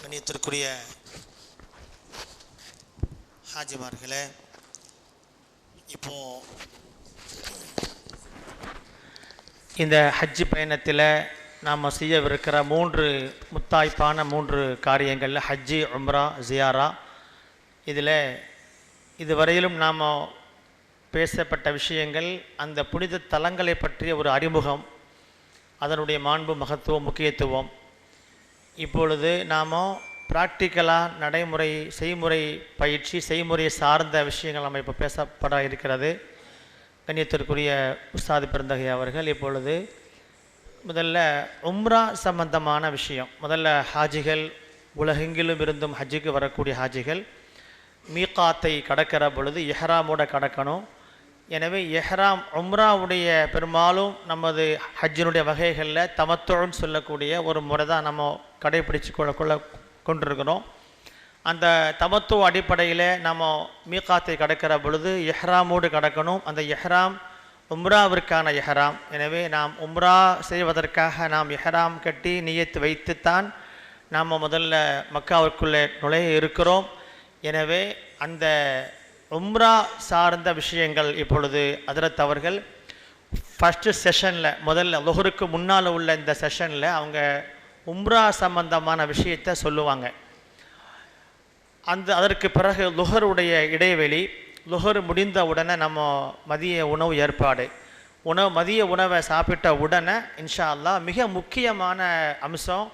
கண்ணியத்திற்குரிய ஹாஜிமார்களே, இப்போ இந்த ஹஜ்ஜி பயணத்தில் நாம் செய்யவிருக்கிற முத்தாய்ப்பான 3 காரியங்களில் ஹஜ்ஜி, உம்ரா, ஜியாரா. இதில் இதுவரையிலும் நாம் பேசப்பட்ட விஷயங்கள் அந்த புனித தலங்களை பற்றிய ஒரு அறிமுகம், அதனுடைய மாண்பு, மகத்துவம், முக்கியத்துவம். இப்பொழுது நாம் ப்ராக்டிக்கலாக நடைமுறை, செய்முறை பயிற்சி, செய்முறையை சார்ந்த விஷயங்கள் நம்ம இப்போ பேசப்பட இருக்கிறது. கண்ணியத்திற்குரிய உஸ்தாது பெருந்தகை அவர்கள் இப்பொழுது முதல்ல உம்ரா சம்பந்தமான விஷயம். முதல்ல ஹாஜிகள், உலகெங்கிலும் இருந்தும் ஹஜ்ஜுக்கு வரக்கூடிய ஹாஜிகள் மீகாத்தை கடக்கிற பொழுது எஹ்ராமோட கடக்கணும். எனவே எஹ்ராம் உம்ராவுடைய பெரும்பாலும் நமது ஹஜ்ஜினுடைய வகைகளில் தமத்துன்னு சொல்லக்கூடிய ஒரு முறை தான் நம்ம கடைப்பிடிச்சு கொண்டிருக்கிறோம். அந்த தமத்துவ அடிப்படையில் நம்ம மீகாத்தை கடக்கிற பொழுது எஹ்ராமோடு கடக்கணும். அந்த எஹ்ராம் உம்ராவிற்கான எஹ்ராம். எனவே நாம் உம்ரா செய்வதற்காக நாம் எஹ்ராம் கட்டி நியத்து வைத்துத்தான் நாம் முதல்ல மக்காவிற்குள்ளே நுழைய இருக்கிறோம். எனவே அந்த உம்ரா சார்ந்த விஷயங்கள் இப்பொழுது ஹஜ்ரத் அவர்கள் ஃபஸ்ட்டு செஷனில், முதல்ல லுஹருக்கு முன்னால் உள்ள இந்த செஷனில் அவங்க உம்ரா சம்பந்தமான விஷயத்தை சொல்லுவாங்க. அதற்கு பிறகு லுஹருடைய இடைவெளி, லுஹர் முடிந்த உடனே நம்ம மதிய உணவு ஏற்பாடு, மதிய உணவை சாப்பிட்ட உடனே இன்ஷா அல்லாஹ் மிக முக்கியமான அம்சம்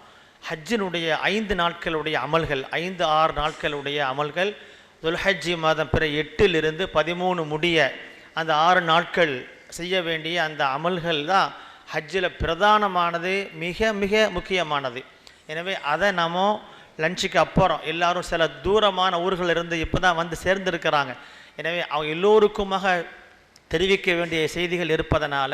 ஹஜ்ஜினுடைய 5 நாட்களுடைய அமல்கள், 5-6 நாட்களுடைய அமல்கள். துல்ஹஜ்ஜி மாதம் பிற 8 to 13 முடிய அந்த 6 நாட்கள் செய்ய வேண்டிய அந்த அமல்கள் தான் ஹஜ்ஜில் பிரதானமானது, மிக மிக முக்கியமானது. எனவே அதை நம்ம லஞ்சுக்கு அப்புறம் எல்லாரும் சில தூரமான ஊர்களிலிருந்து இப்போ தான் வந்து சேர்ந்துருக்கிறாங்க. எனவே அவங்க எல்லோருக்குமாக தெரிவிக்க வேண்டிய செய்திகள் இருப்பதனால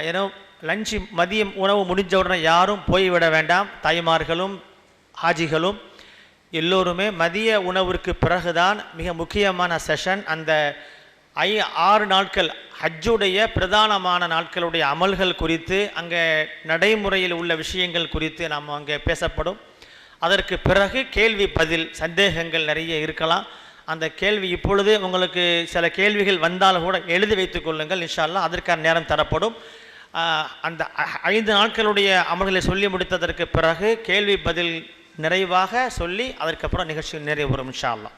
ஏன்னா லஞ்சு மதியம் உணவு முடிஞ்ச உடனே யாரும் போய்விட வேண்டாம். தாய்மார்களும் ஹாஜிகளும் எல்லோருமே மதிய உணவிற்கு பிறகுதான் மிக முக்கியமான செஷன். அந்த 6 நாட்கள் ஹஜ்ஜுடைய பிரதானமான நாட்களுடைய அமல்கள் குறித்து, அங்கே நடைமுறையில் உள்ள விஷயங்கள் குறித்து நாம் அங்கே பேசப்படும். அதற்கு பிறகு கேள்வி பதில், சந்தேகங்கள் நிறைய இருக்கலாம். அந்த கேள்வி இப்பொழுது உங்களுக்கு சில கேள்விகள் வந்தாலும் கூட எழுதி வைத்துக் கொள்ளுங்கள். இன்ஷா அல்லாஹ் அதற்கான நேரம் தரப்படும். அந்த 5 நாட்களுடைய அமல்களை சொல்லி முடித்ததற்கு பிறகு கேள்வி பதில் நிறைவாக சொல்லி அதற்கப்புறம் நிகழ்ச்சி நிறைவேறும் இன்ஷா அல்லாஹ்.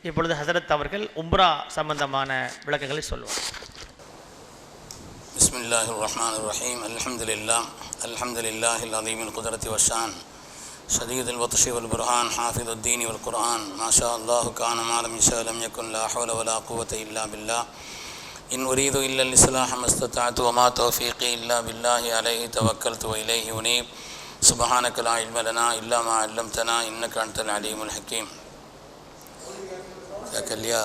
இப்பொழுது ஹஜ்ரத் அவர்கள் உம்ரா சம்பந்தமான விளக்கங்களை சொல்லுவார். பிஸ்மில்லாஹிர் ரஹ்மானிர் ரஹீம். அல்ஹம்துலில்லாஹில் அலீமில் குத்ரத்தி வஷான் ஷதீதுல் வத்ஷி வல் புர்ஹான் ஹாஃபிதுத் தீனி வல் குர்ஆன் மாஷா அல்லாஹு கான மா லம் யஷா லம் யகுன் லா ஹவ்ல வலா குவத்த இல்லா பில்லாஹ் இன் உரீது இல்லா லிஸ்லாஹ மஸ்ததஅது வ மா தௌஃபீகி இல்லா பில்லாஹி அலைஹி தவக்கல்து வ இலைஹி உனீப் சுப்ஹானக லா இல்ம லனா இல்லா மா அல்லம்தனா இன்னக அன்தல் அலீமுல் ஹக்கீம். கேட்கலையா?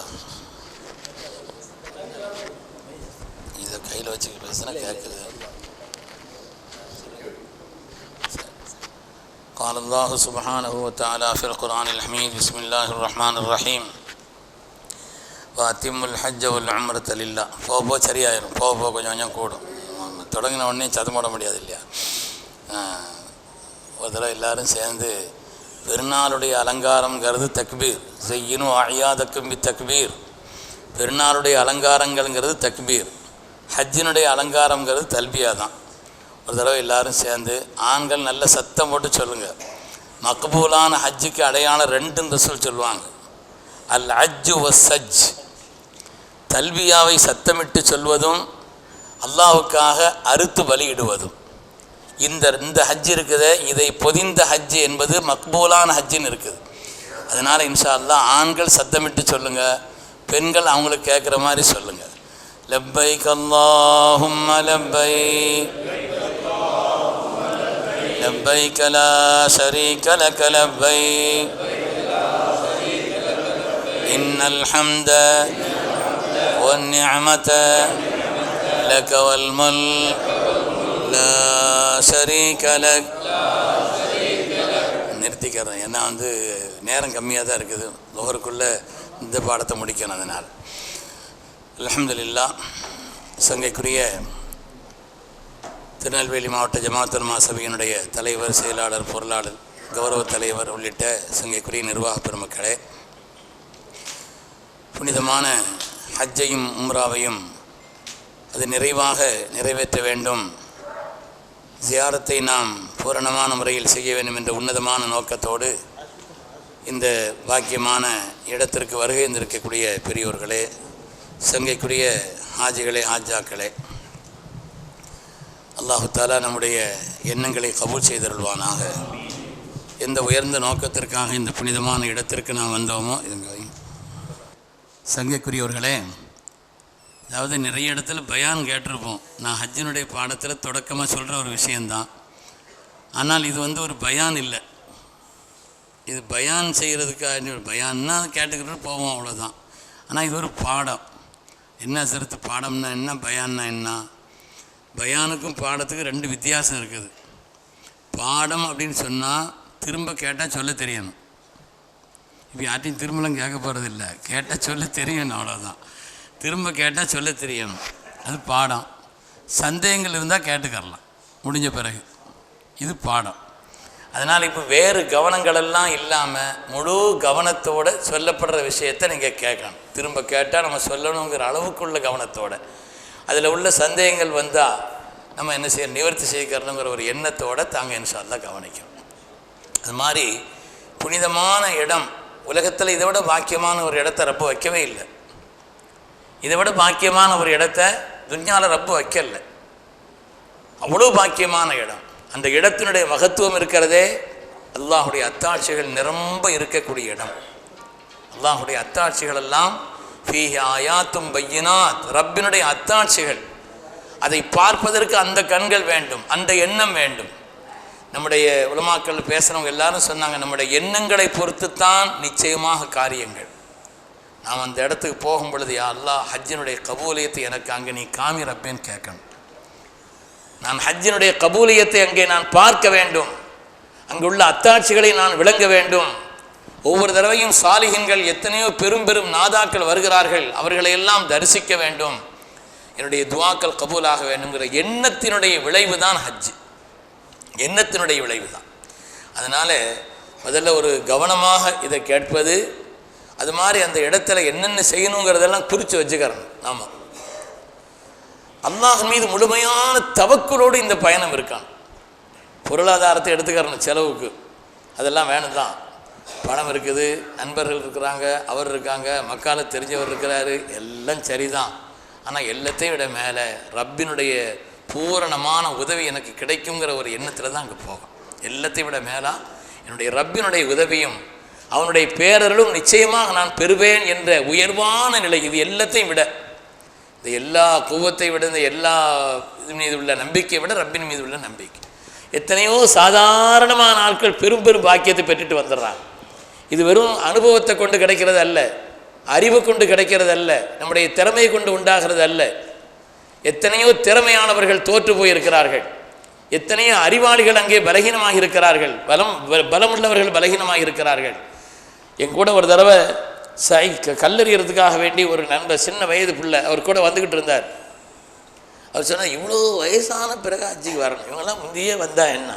இதை கையில் வச்சுக்க பேசுனா கேட்குது. قال الله سبحانه وتعالى في القرآن الحميد بسم الله الرحمن الرحيم وأتم الحج والعمرة لله. போக சரியாயிரும், போக கொஞ்சம் கொஞ்சம் கூடும். தொடங்கின உடனே சதம் போட முடியாது இல்லையா? ஒரு தடவை எல்லோரும் சேர்ந்து பெருநாளுடைய அலங்காரங்கிறது தக்பீர், செய்யினு அழியாதக்கும் பி தக்பீர். பெருநாளுடைய அலங்காரங்கள்ங்கிறது தக்பீர், ஹஜ்ஜினுடைய அலங்காரங்கிறது தல்பியா தான். ஒரு தடவை எல்லோரும் சேர்ந்து ஆண்கள் நல்ல சத்தம் போட்டு சொல்லுங்கள். மக்பூலான ஹஜ்ஜுக்கு அடையாளம் 2 ரசூல் சொல்லுவாங்க. அல் ஹஜ்ஜு வ சஜ். தல்பியாவை சத்தமிட்டு சொல்வதும் அல்லாஹுக்காக அறுத்து பலியிடுவதும். இந்த ஹஜ் இருக்குது, இதை பொதிந்த ஹஜ் என்பது மக்பூலான ஹஜ்ஜின்னு இருக்குது. அதனால் இன்ஷா அல்லாஹ் ஆண்கள் சத்தமிட்டு சொல்லுங்கள், பெண்கள் அவங்களுக்கு கேட்குற மாதிரி சொல்லுங்கள். லப்பைக் அல்லாஹும்ம லப்பைக் லப்பைக் லா ஷரீக லக லப்பைக் இன்னல் ஹம்த வன் நிஅமத லக வல் முல்க் லா ஷரீக லக். நிறுத்திக்கிறேன், ஏன்னா நேரம் கம்மியாக தான் இருக்குது. லுஹருக்குள்ளே இந்த பாடத்தை முடிக்கணும். அதனால் அல்ஹம்துலில்லாஹ். சங்கைக்குரிய திருநெல்வேலி மாவட்ட ஜமாத்துல் உலமா சபையினுடைய தலைவர், செயலாளர், பொருளாளர் கௌரவ தலைவர் உள்ளிட்ட சங்கைக்குரிய நிர்வாக பெருமக்களே, புனிதமான ஹஜ்ஜையும் உம்ராவையும் அது நிறைவாக நிறைவேற்ற வேண்டும், ஜியாரத்தை நாம் பூரணமான முறையில் செய்ய வேண்டும் என்ற உன்னதமான நோக்கத்தோடு இந்த பாக்கியமான இடத்திற்கு வருகை இருந்திருக்கக்கூடிய பெரியோர்களே, சங்கைக்குரிய ஹாஜிகளே, ஹாஜாக்களே, அல்லாஹு தாலா நம்முடைய எண்ணங்களை கபூல் செய்தருள்வானாக. எந்த உயர்ந்த நோக்கத்திற்காக இந்த புனிதமான இடத்திற்கு நாம் வந்தோமோ சங்கைக்குரியவர்களே, அதாவது நிறைய இடத்துல பயான் கேட்டிருப்போம். நான் ஹஜ்ஜினுடைய பாடத்தில் தொடக்கமாக சொல்கிற ஒரு விஷயந்தான். ஆனால் இது ஒரு பயான் இல்லை. இது பயான் செய்கிறதுக்காக பயான்னா கேட்டுக்கிட்டு போவோம், அவ்வளோதான். ஆனால் இது ஒரு பாடம். என்ன சிறுத்து பாடம்னா என்ன, பயான்னா என்ன? பயானுக்கும் பாடத்துக்கும் ரெண்டு வித்தியாசம் இருக்குது. பாடம் அப்படின்னு சொன்னால் திரும்ப கேட்டால் சொல்ல தெரியணும். இப்போ யார்ட்டையும் திரும்பலாம் கேட்க போகிறதில்ல, கேட்டால் சொல்ல தெரியணும், அவ்வளோதான். திரும்ப கேட்டால் சொல்ல தெரியணும், அது பாடம். சந்தேகங்கள் இருந்தால் கேட்டுக்கரலாம் முடிஞ்ச பிறகு, இது பாடம். அதனால் இப்போ வேறு கவனங்களெல்லாம் இல்லாமல் முழு கவனத்தோடு சொல்லப்படுற விஷயத்தை நீங்கள் கேட்கணும். திரும்ப கேட்டால் நம்ம சொல்லணுங்கிற அளவுக்குள்ள கவனத்தோடு, அதில் உள்ள சந்தேகங்கள் வந்தால் நம்ம என்ன செய்ய நிவர்த்தி செய்யணுங்கிற ஒரு எண்ணத்தோடு தாங்க இன்ஷா அல்லாஹ் கவனிக்கணும். அது மாதிரி புனிதமான இடம் உலகத்தில் இதை விட பாக்கியமான ஒரு இடத்த ரப்பு வைக்கவே இல்லை. இதை விட பாக்கியமான ஒரு இடத்த துன்யாவில் ரப்பு வைக்கல. அவ்வளோ பாக்கியமான இடம். அந்த இடத்தினுடைய மகத்துவம் இருக்கிறதே, அல்லாஹுடைய அத்தாட்சிகள் நிரம்ப இருக்கக்கூடிய இடம். அல்லாஹுடைய அத்தாட்சிகள் எல்லாம் ஃபீஹி ஆயாத்தும் பையினாத், ரப்பினுடைய அத்தாட்சிகள். அதை பார்ப்பதற்கு அந்த கண்கள் வேண்டும், அந்த எண்ணம் வேண்டும். நம்முடைய உலமாக்கள் பேசுகிறவங்க எல்லாரும் சொன்னாங்க, நம்முடைய எண்ணங்களை பொறுத்து தான் நிச்சயமாக காரியங்கள். நாம் அந்த இடத்துக்கு போகும் பொழுது, யா அல்லாஹ், ஹஜ்ஜினுடைய கபூலியத்தை எனக்கு அங்கே நீ காமி ரப்பேன்னு கேட்கணும். நான் ஹஜ்ஜினுடைய கபூலியத்தை அங்கே நான் பார்க்க வேண்டும், அங்குள்ள அத்தாட்சிகளை நான் விளங்க வேண்டும். ஒவ்வொரு தடவையும் சாலிஹின்கள் எத்தனையோ பெரும் பெரும் நாதாக்கள் வருகிறார்கள், அவர்களை எல்லாம் தரிசிக்க வேண்டும், என்னுடைய துவாக்கள் கபூலாக வேண்டும்ங்கிற எண்ணத்தினுடைய விளைவு தான் ஹஜ்ஜு. எண்ணத்தினுடைய விளைவு தான். அதனால் முதல்ல ஒரு கவனமாக இதை கேட்பது, அது மாதிரி அந்த இடத்துல என்னென்ன செய்யணுங்கிறதெல்லாம் குறித்து வச்சுக்கிறணும். ஆமாம், அல்லாஹ் மீது முழுமையான தவக்குலோடு இந்த பயணம் இருக்கான். பொருளாதாரத்தை எடுத்துக்கிறணும் செலவுக்கு, அதெல்லாம் வேணும் தான். பணம் இருக்குது, நண்பர்கள் இருக்கிறாங்க, அவர் இருக்காங்க, மக்கால தெரிஞ்சவர் இருக்கிறாரு, எல்லாம் சரிதான். ஆனால் எல்லாத்தையும் விட மேலே ரப்பினுடைய பூரணமான உதவி எனக்கு கிடைக்குங்கிற ஒரு எண்ணத்தில் தான் அங்கே போகும். எல்லாத்தையும் விட மேலே என்னுடைய ரப்பினுடைய உதவியும் அவனுடைய பேரருளும் நிச்சயமாக நான் பெறுவேன் என்ற உயர்வான நிலை. இது எல்லாத்தையும் விட, இந்த எல்லா குவத்தை விட, இந்த எல்லா இது மீது உள்ள நம்பிக்கையை விட ரப்பின் மீது உள்ள நம்பிக்கை. எத்தனையோ சாதாரணமான ஆட்கள் பெரும் பெரும் பாக்கியத்தை பெற்றுட்டு வந்துடுறாங்க. இது வெறும் அனுபவத்தை கொண்டு கிடைக்கிறது அல்ல, அறிவு கொண்டு கிடைக்கிறது அல்ல, நம்முடைய திறமையை கொண்டு உண்டாகிறது அல்ல. எத்தனையோ திறமையானவர்கள் தோற்று போயிருக்கிறார்கள், எத்தனையோ அறிவாளிகள் அங்கே பலகீனமாக இருக்கிறார்கள், பலமுள்ளவர்கள் பலகீனமாக இருக்கிறார்கள். என் கூட ஒரு தடவை கல்லறியறதுக்காக வேண்டி ஒரு நண்பர், சின்ன வயது பிள்ளை, அவர் கூட வந்துக்கிட்டு இருந்தார். அவர் சொன்னார், இவ்வளோ வயசான பிறகு ஹஜ்ஜிக்கு வரணும், இவங்கெல்லாம் முந்தையே வந்தா என்ன,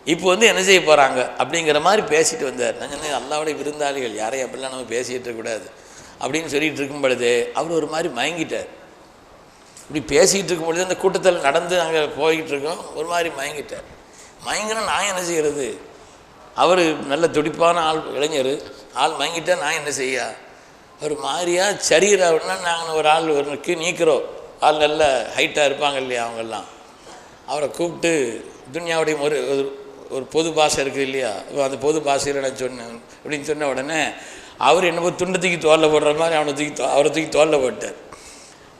இப்போ என்ன செய்ய போகிறாங்க அப்படிங்கிற மாதிரி பேசிட்டு வந்தார். நான் சொன்னேன், அல்லாவுடைய விருந்தாளிகள், யாரையும் அப்படிலாம் நம்ம பேசிகிட்டு இருக்கக்கூடாது அப்படின்னு சொல்லிகிட்டு இருக்கும் பொழுது அவர் ஒரு மாதிரி மயங்கிட்டார். இப்படி பேசிகிட்டு இருக்கும் பொழுது அந்த கூட்டத்தில் நடந்து அங்கே போய்கிட்டு இருக்கோம், ஒரு மாதிரி மயங்கிட்டார். மயங்கினா நான் என்ன செய்கிறது? அவர் நல்ல துடிப்பான ஆள், இளைஞர், ஆள் மயங்கிட்டால் நான் என்ன செய்ய? ஒரு மாதிரியாக சரிகிறாருன்னா நாங்கள் ஒரு ஆள் ஒருக்கு நீக்கிறோம், ஆள் நல்ல ஹைட்டாக இருப்பாங்க இல்லையா, அவங்கெல்லாம் அவரை கூப்பிட்டு துன்யாவுடைய ஒரு பொது பாஷை இருக்குது இல்லையா, அந்த பொது பாஷையில் நான் சொன்னேன் அப்படின்னு சொன்ன உடனே அவர் என்னமோ துண்டு தூக்கி தோலில் போடுற மாதிரி அவரை தூக்கி தோலில் போட்டார்.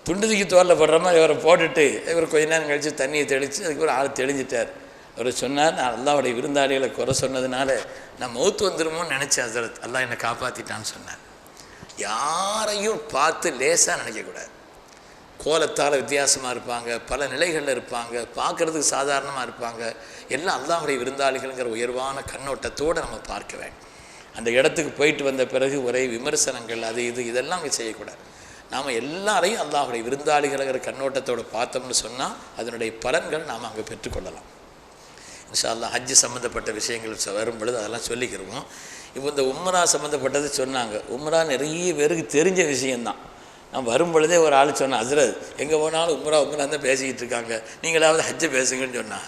துண்டு தூக்கி தோலில் போடுற மாதிரி இவரை போட்டுட்டு இவர் கொஞ்ச நேரம் கழித்து தண்ணியை தெளித்து அதுக்கப்புறம் ஆள் தெளிஞ்சிட்டார். அவர் சொன்னார், நான் அல்லாவுடைய விருந்தாளிகளை குறை சொன்னதுனால நான் மௌத்து வந்துடுமோன்னு நினச்சேன் ஹஸரத், அல்லாஹ் என்னை காப்பாற்றிட்டான்னு சொன்னார். யாரையும் பார்த்து லேசாக நினைக்கக்கூடாது. கோலத்தால் வித்தியாசமாக இருப்பாங்க, பல நிலைகளில் இருப்பாங்க, பார்க்குறதுக்கு சாதாரணமாக இருப்பாங்க, எல்லாம் அல்லாஹ்வுடைய விருந்தாளிகள்ங்கிற உயர்வான கண்ணோட்டத்தோடு நம்ம பார்க்க வேண்டும். அந்த இடத்துக்கு போயிட்டு வந்த பிறகு ஒரே விமர்சனங்கள், அது இதெல்லாம் இங்கே செய்யக்கூடாது. நாம் எல்லாரையும் அல்லாஹ்வுடைய விருந்தாளிகள்ங்கிற கண்ணோட்டத்தோடு பார்த்தோம்னு சொன்னால் அதனுடைய பலன்கள் நாம் அங்கே பெற்றுக்கொள்ளலாம். இன்ஷா அல்லாஹ் ஹஜ்ஜு சம்மந்தப்பட்ட விஷயங்கள் வரும் பொழுது அதெல்லாம் சொல்லிக்கிறோம். இப்போ இந்த உம்ரா சம்மந்தப்பட்டது சொன்னாங்க. உம்ரா நிறைய பேருக்கு தெரிஞ்ச விஷயந்தான். நான் வரும் பொழுதே ஒரு ஆள் சொன்னேன், ஹஸ்ரத் எங்கே போனாலும் உம்ரா தான் பேசிக்கிட்டு இருக்காங்க, நீங்களாவது ஹஜ்ஜை பேசுங்கன்னு சொன்னாங்க.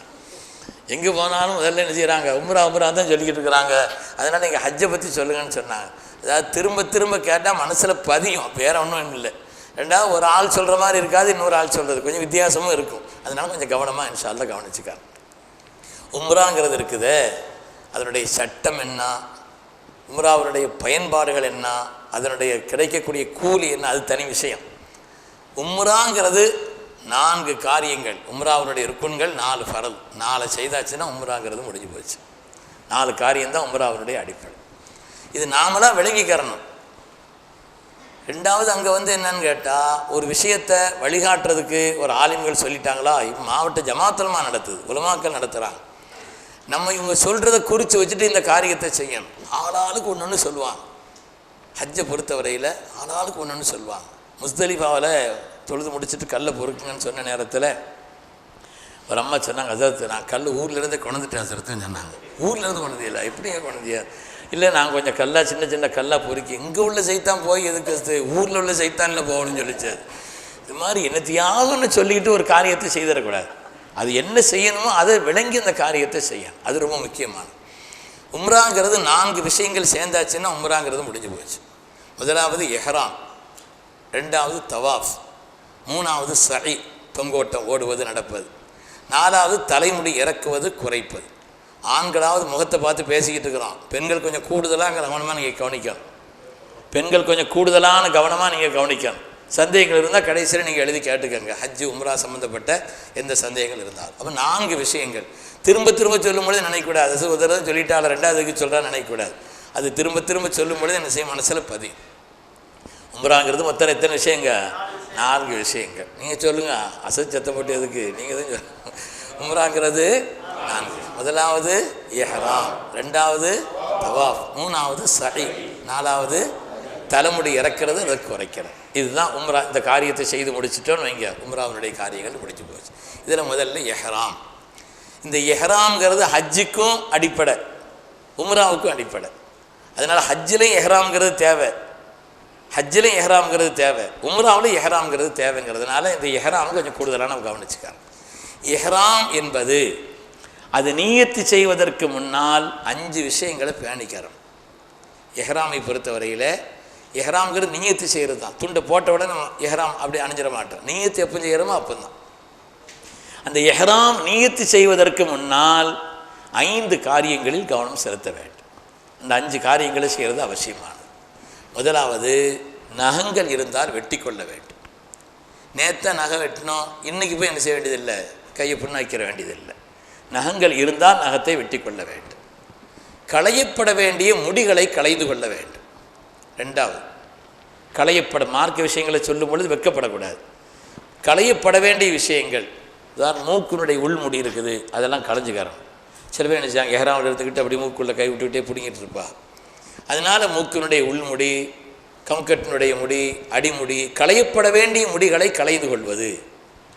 எங்கே போனாலும் முதல்ல என்ன செய்கிறாங்க, உம்ரா தான் சொல்லிக்கிட்டு இருக்கிறாங்க, அதனால் நீங்கள் ஹஜ்ஜை பற்றி சொல்லுங்கன்னு சொன்னாங்க. அதாவது திரும்ப திரும்ப கேட்டால் மனசில் பதியும், வேறு ஒன்றும் இல்லை. ரெண்டாவது ஒரு ஆள் சொல்கிற மாதிரி இருக்காது, இன்னொரு ஆள் சொல்கிறது கொஞ்சம் வித்தியாசமும் இருக்கும். அதனால கொஞ்சம் கவனமாக இன்ஷா அல்லாஹ் கவனிச்சுக்காங்க. உம்ராங்கிறது இருக்குது, அதனுடைய சட்டம் என்ன, உம்ராவுடைய பயன்பாடுகள் என்ன, அதனுடைய கிடைக்கக்கூடிய கூலி என்ன, அது தனி விஷயம். உம்ராங்கிறது 4 காரியங்கள். உம்ராவுடைய ருக்குன்கள் 4 ஃபரல். 4 செய்தாச்சுன்னா உம்ராங்கிறது முடிஞ்சு போச்சு. 4 காரியம்தான் உம்ராவுடைய அடிப்படை. இது நாமளாக விளங்கிக்கிறணும். ரெண்டாவது அங்கே என்னன்னு கேட்டால், ஒரு விஷயத்தை வழிகாட்டுறதுக்கு ஒரு ஆலிம்கள் சொல்லிட்டாங்களா, மாவட்ட ஜமாத்துலமா நடத்துது, உலமாக்கள் நடத்துகிறாங்க. நம்ம இவங்க சொல்கிறத குறித்து வச்சுட்டு இந்த காரியத்தை செய்யணும். ஆளாளுக்கு ஒன்று சொல்லுவாங்க. ஹஜ்ஜை பொறுத்தவரையில் ஆளாளுக்கு ஒன்று சொல்லுவாங்க. முஸ்தலிஃபாவில் தொழுது முடிச்சுட்டு கல்லை பொறுக்குங்கன்னு சொன்ன நேரத்தில் ஒரு அம்மா சொன்னாங்க, அதாவது நான் கல் ஊர்லேருந்தே கொண்டுட்டேன் சார்த்துன்னு சொன்னாங்க. ஊர்லேருந்து கொண்டது இல்லை, எப்படிங்க கொண்டதியா? இல்லை நாங்கள் கொஞ்சம் கல்லாக சின்ன சின்ன கல்லாக பொறுக்கி இங்கே உள்ள செய்தான் போய் எதுக்கு ஊரில் உள்ள செய்தானில் போகணும்னு சொல்லிச்சு. இது மாதிரி என்னத்தையாகன்னு சொல்லிக்கிட்டு ஒரு காரியத்தை செய்திடக்கூடாது. அது என்ன செய்யணுமோ அதை விளங்கி அந்த காரியத்தை செய்யணும். அது ரொம்ப முக்கியமானது. உம்ராங்கிறது 4 விஷயங்கள் சேர்ந்தாச்சுன்னா உம்ராங்கிறது முடிஞ்சு போச்சு. முதலாவது எஹ்ராம், 2வது தவாஃப், 3வது சஇ தொங்கோட்டம் ஓடுவது நடப்பது, 4வது தலைமுடி இறக்குவது குறைப்பது. ஆண்களாவது முகத்தை பார்த்து பேசிக்கிட்டு இருக்கிறோம், பெண்கள் கொஞ்சம் கூடுதலாக கவனமாக நீங்கள் கவனிக்கணும். பெண்கள் கொஞ்சம் கூடுதலான கவனமாக நீங்கள் கவனிக்கணும். சந்தேகங்கள் இருந்தால் கடைசியில் நீங்கள் எழுதி கேட்டுக்கோங்க, ஹஜ்ஜு உம்ரா சம்மந்தப்பட்ட எந்த சந்தேகங்கள் இருந்தாலும். அப்போ 4 விஷயங்கள் திரும்ப திரும்ப சொல்லும் பொழுது நினைக்கக்கூடாது. அது ஒரு தடவை சொல்லிட்டால 2வதுக்கு சொல்கிறா நினைக்கக்கூடாது. அது திரும்ப திரும்ப சொல்லும் பொழுது என்ன செய்யும், மனசில் பதியும். உம்ராங்கிறது மொத்தம் எத்தனை விஷயங்க, 4 விஷயங்கள். நீங்கள் சொல்லுங்கள், அசச்சத்தை போட்டு எதுக்கு நீங்கள் தான் உம்ராங்கிறது 4. முதலாவது எஹ்ராம், 2வது தவாஃப், 3வது சஇ, 4வது தலைமுடி இறக்கிறது, அதை குறைக்கிறது. இதுதான் உம்ரா. இந்த காரியத்தை செய்து முடிச்சிட்டோன்னு வைங்க, உம்ராவுடைய காரியங்கள் முடிச்சு போச்சு. இதில் முதல்ல எஹ்ராம். இந்த எஹ்ராம்ங்கிறது ஹஜ்ஜுக்கும் அடிப்படை, உம்ராவுக்கும் அடிப்படை. அதனால் ஹஜ்ஜிலையும் எஹ்ராம்ங்கிறது தேவை, ஹஜ்ஜிலையும் எஹ்ராம்ங்கிறது தேவை, உம்ராவிலையும் எஹ்ராம்ங்கிறது தேவைங்கிறதுனால இந்த எஹ்ராம் கொஞ்சம் கூடுதலாக நம்ம கவனிச்சுக்காங்க. எஹ்ராம் என்பது அது நியத்து செய்வதற்கு முன்னால் 5 விஷயங்களை பேணிக்கிறோம். எஹ்ராமை பொறுத்தவரையில் எஹ்ராம்ங்கிறது நியத்து செய்கிறது தான். துண்டை போட்ட உடனே நம்ம எஹ்ராம் அப்படி அணிஞ்சிட மாட்டோம். நியத்து எப்போ செய்கிறோமோ அப்போ தான். அந்த எஹ்ராம் நியத்து செய்வதற்கு முன்னால் 5 காரியங்களில் கவனம் செலுத்த வேண்டும். அந்த 5 காரியங்களை செய்கிறது அவசியமானது. முதலாவது, நகங்கள் இருந்தால் வெட்டி கொள்ள வேண்டும். நேற்று நகை வெட்டினோம், இன்றைக்கி போய் என்ன செய்ய வேண்டியதில்லை, கையை புண்ணாக்கிற வேண்டியதில்லை. நகங்கள் இருந்தால் நகத்தை வெட்டி கொள்ள வேண்டும். களையப்பட வேண்டிய முடிகளை களைந்து கொள்ள வேண்டும். 2வது, களையப்பட மார்க்க விஷயங்களை சொல்லும் பொழுது வெட்கப்படக்கூடாது. களையப்பட வேண்டிய விஷயங்கள், உதாரணம் மூக்கினுடைய உள்முடி இருக்குது, அதெல்லாம் களைஞ்சிக்கிறோம். சில பேர் நினச்சாங்க எஹ்ராமில் எடுத்துக்கிட்டு அப்படி மூக்குள்ளே கை விட்டுக்கிட்டே பிடிங்கிட்டு இருப்பா. அதனால் மூக்கினுடைய உள்முடி, கம்கட்டினுடைய முடி, அடிமுடி, களையப்பட வேண்டிய முடிகளை களைந்து கொள்வது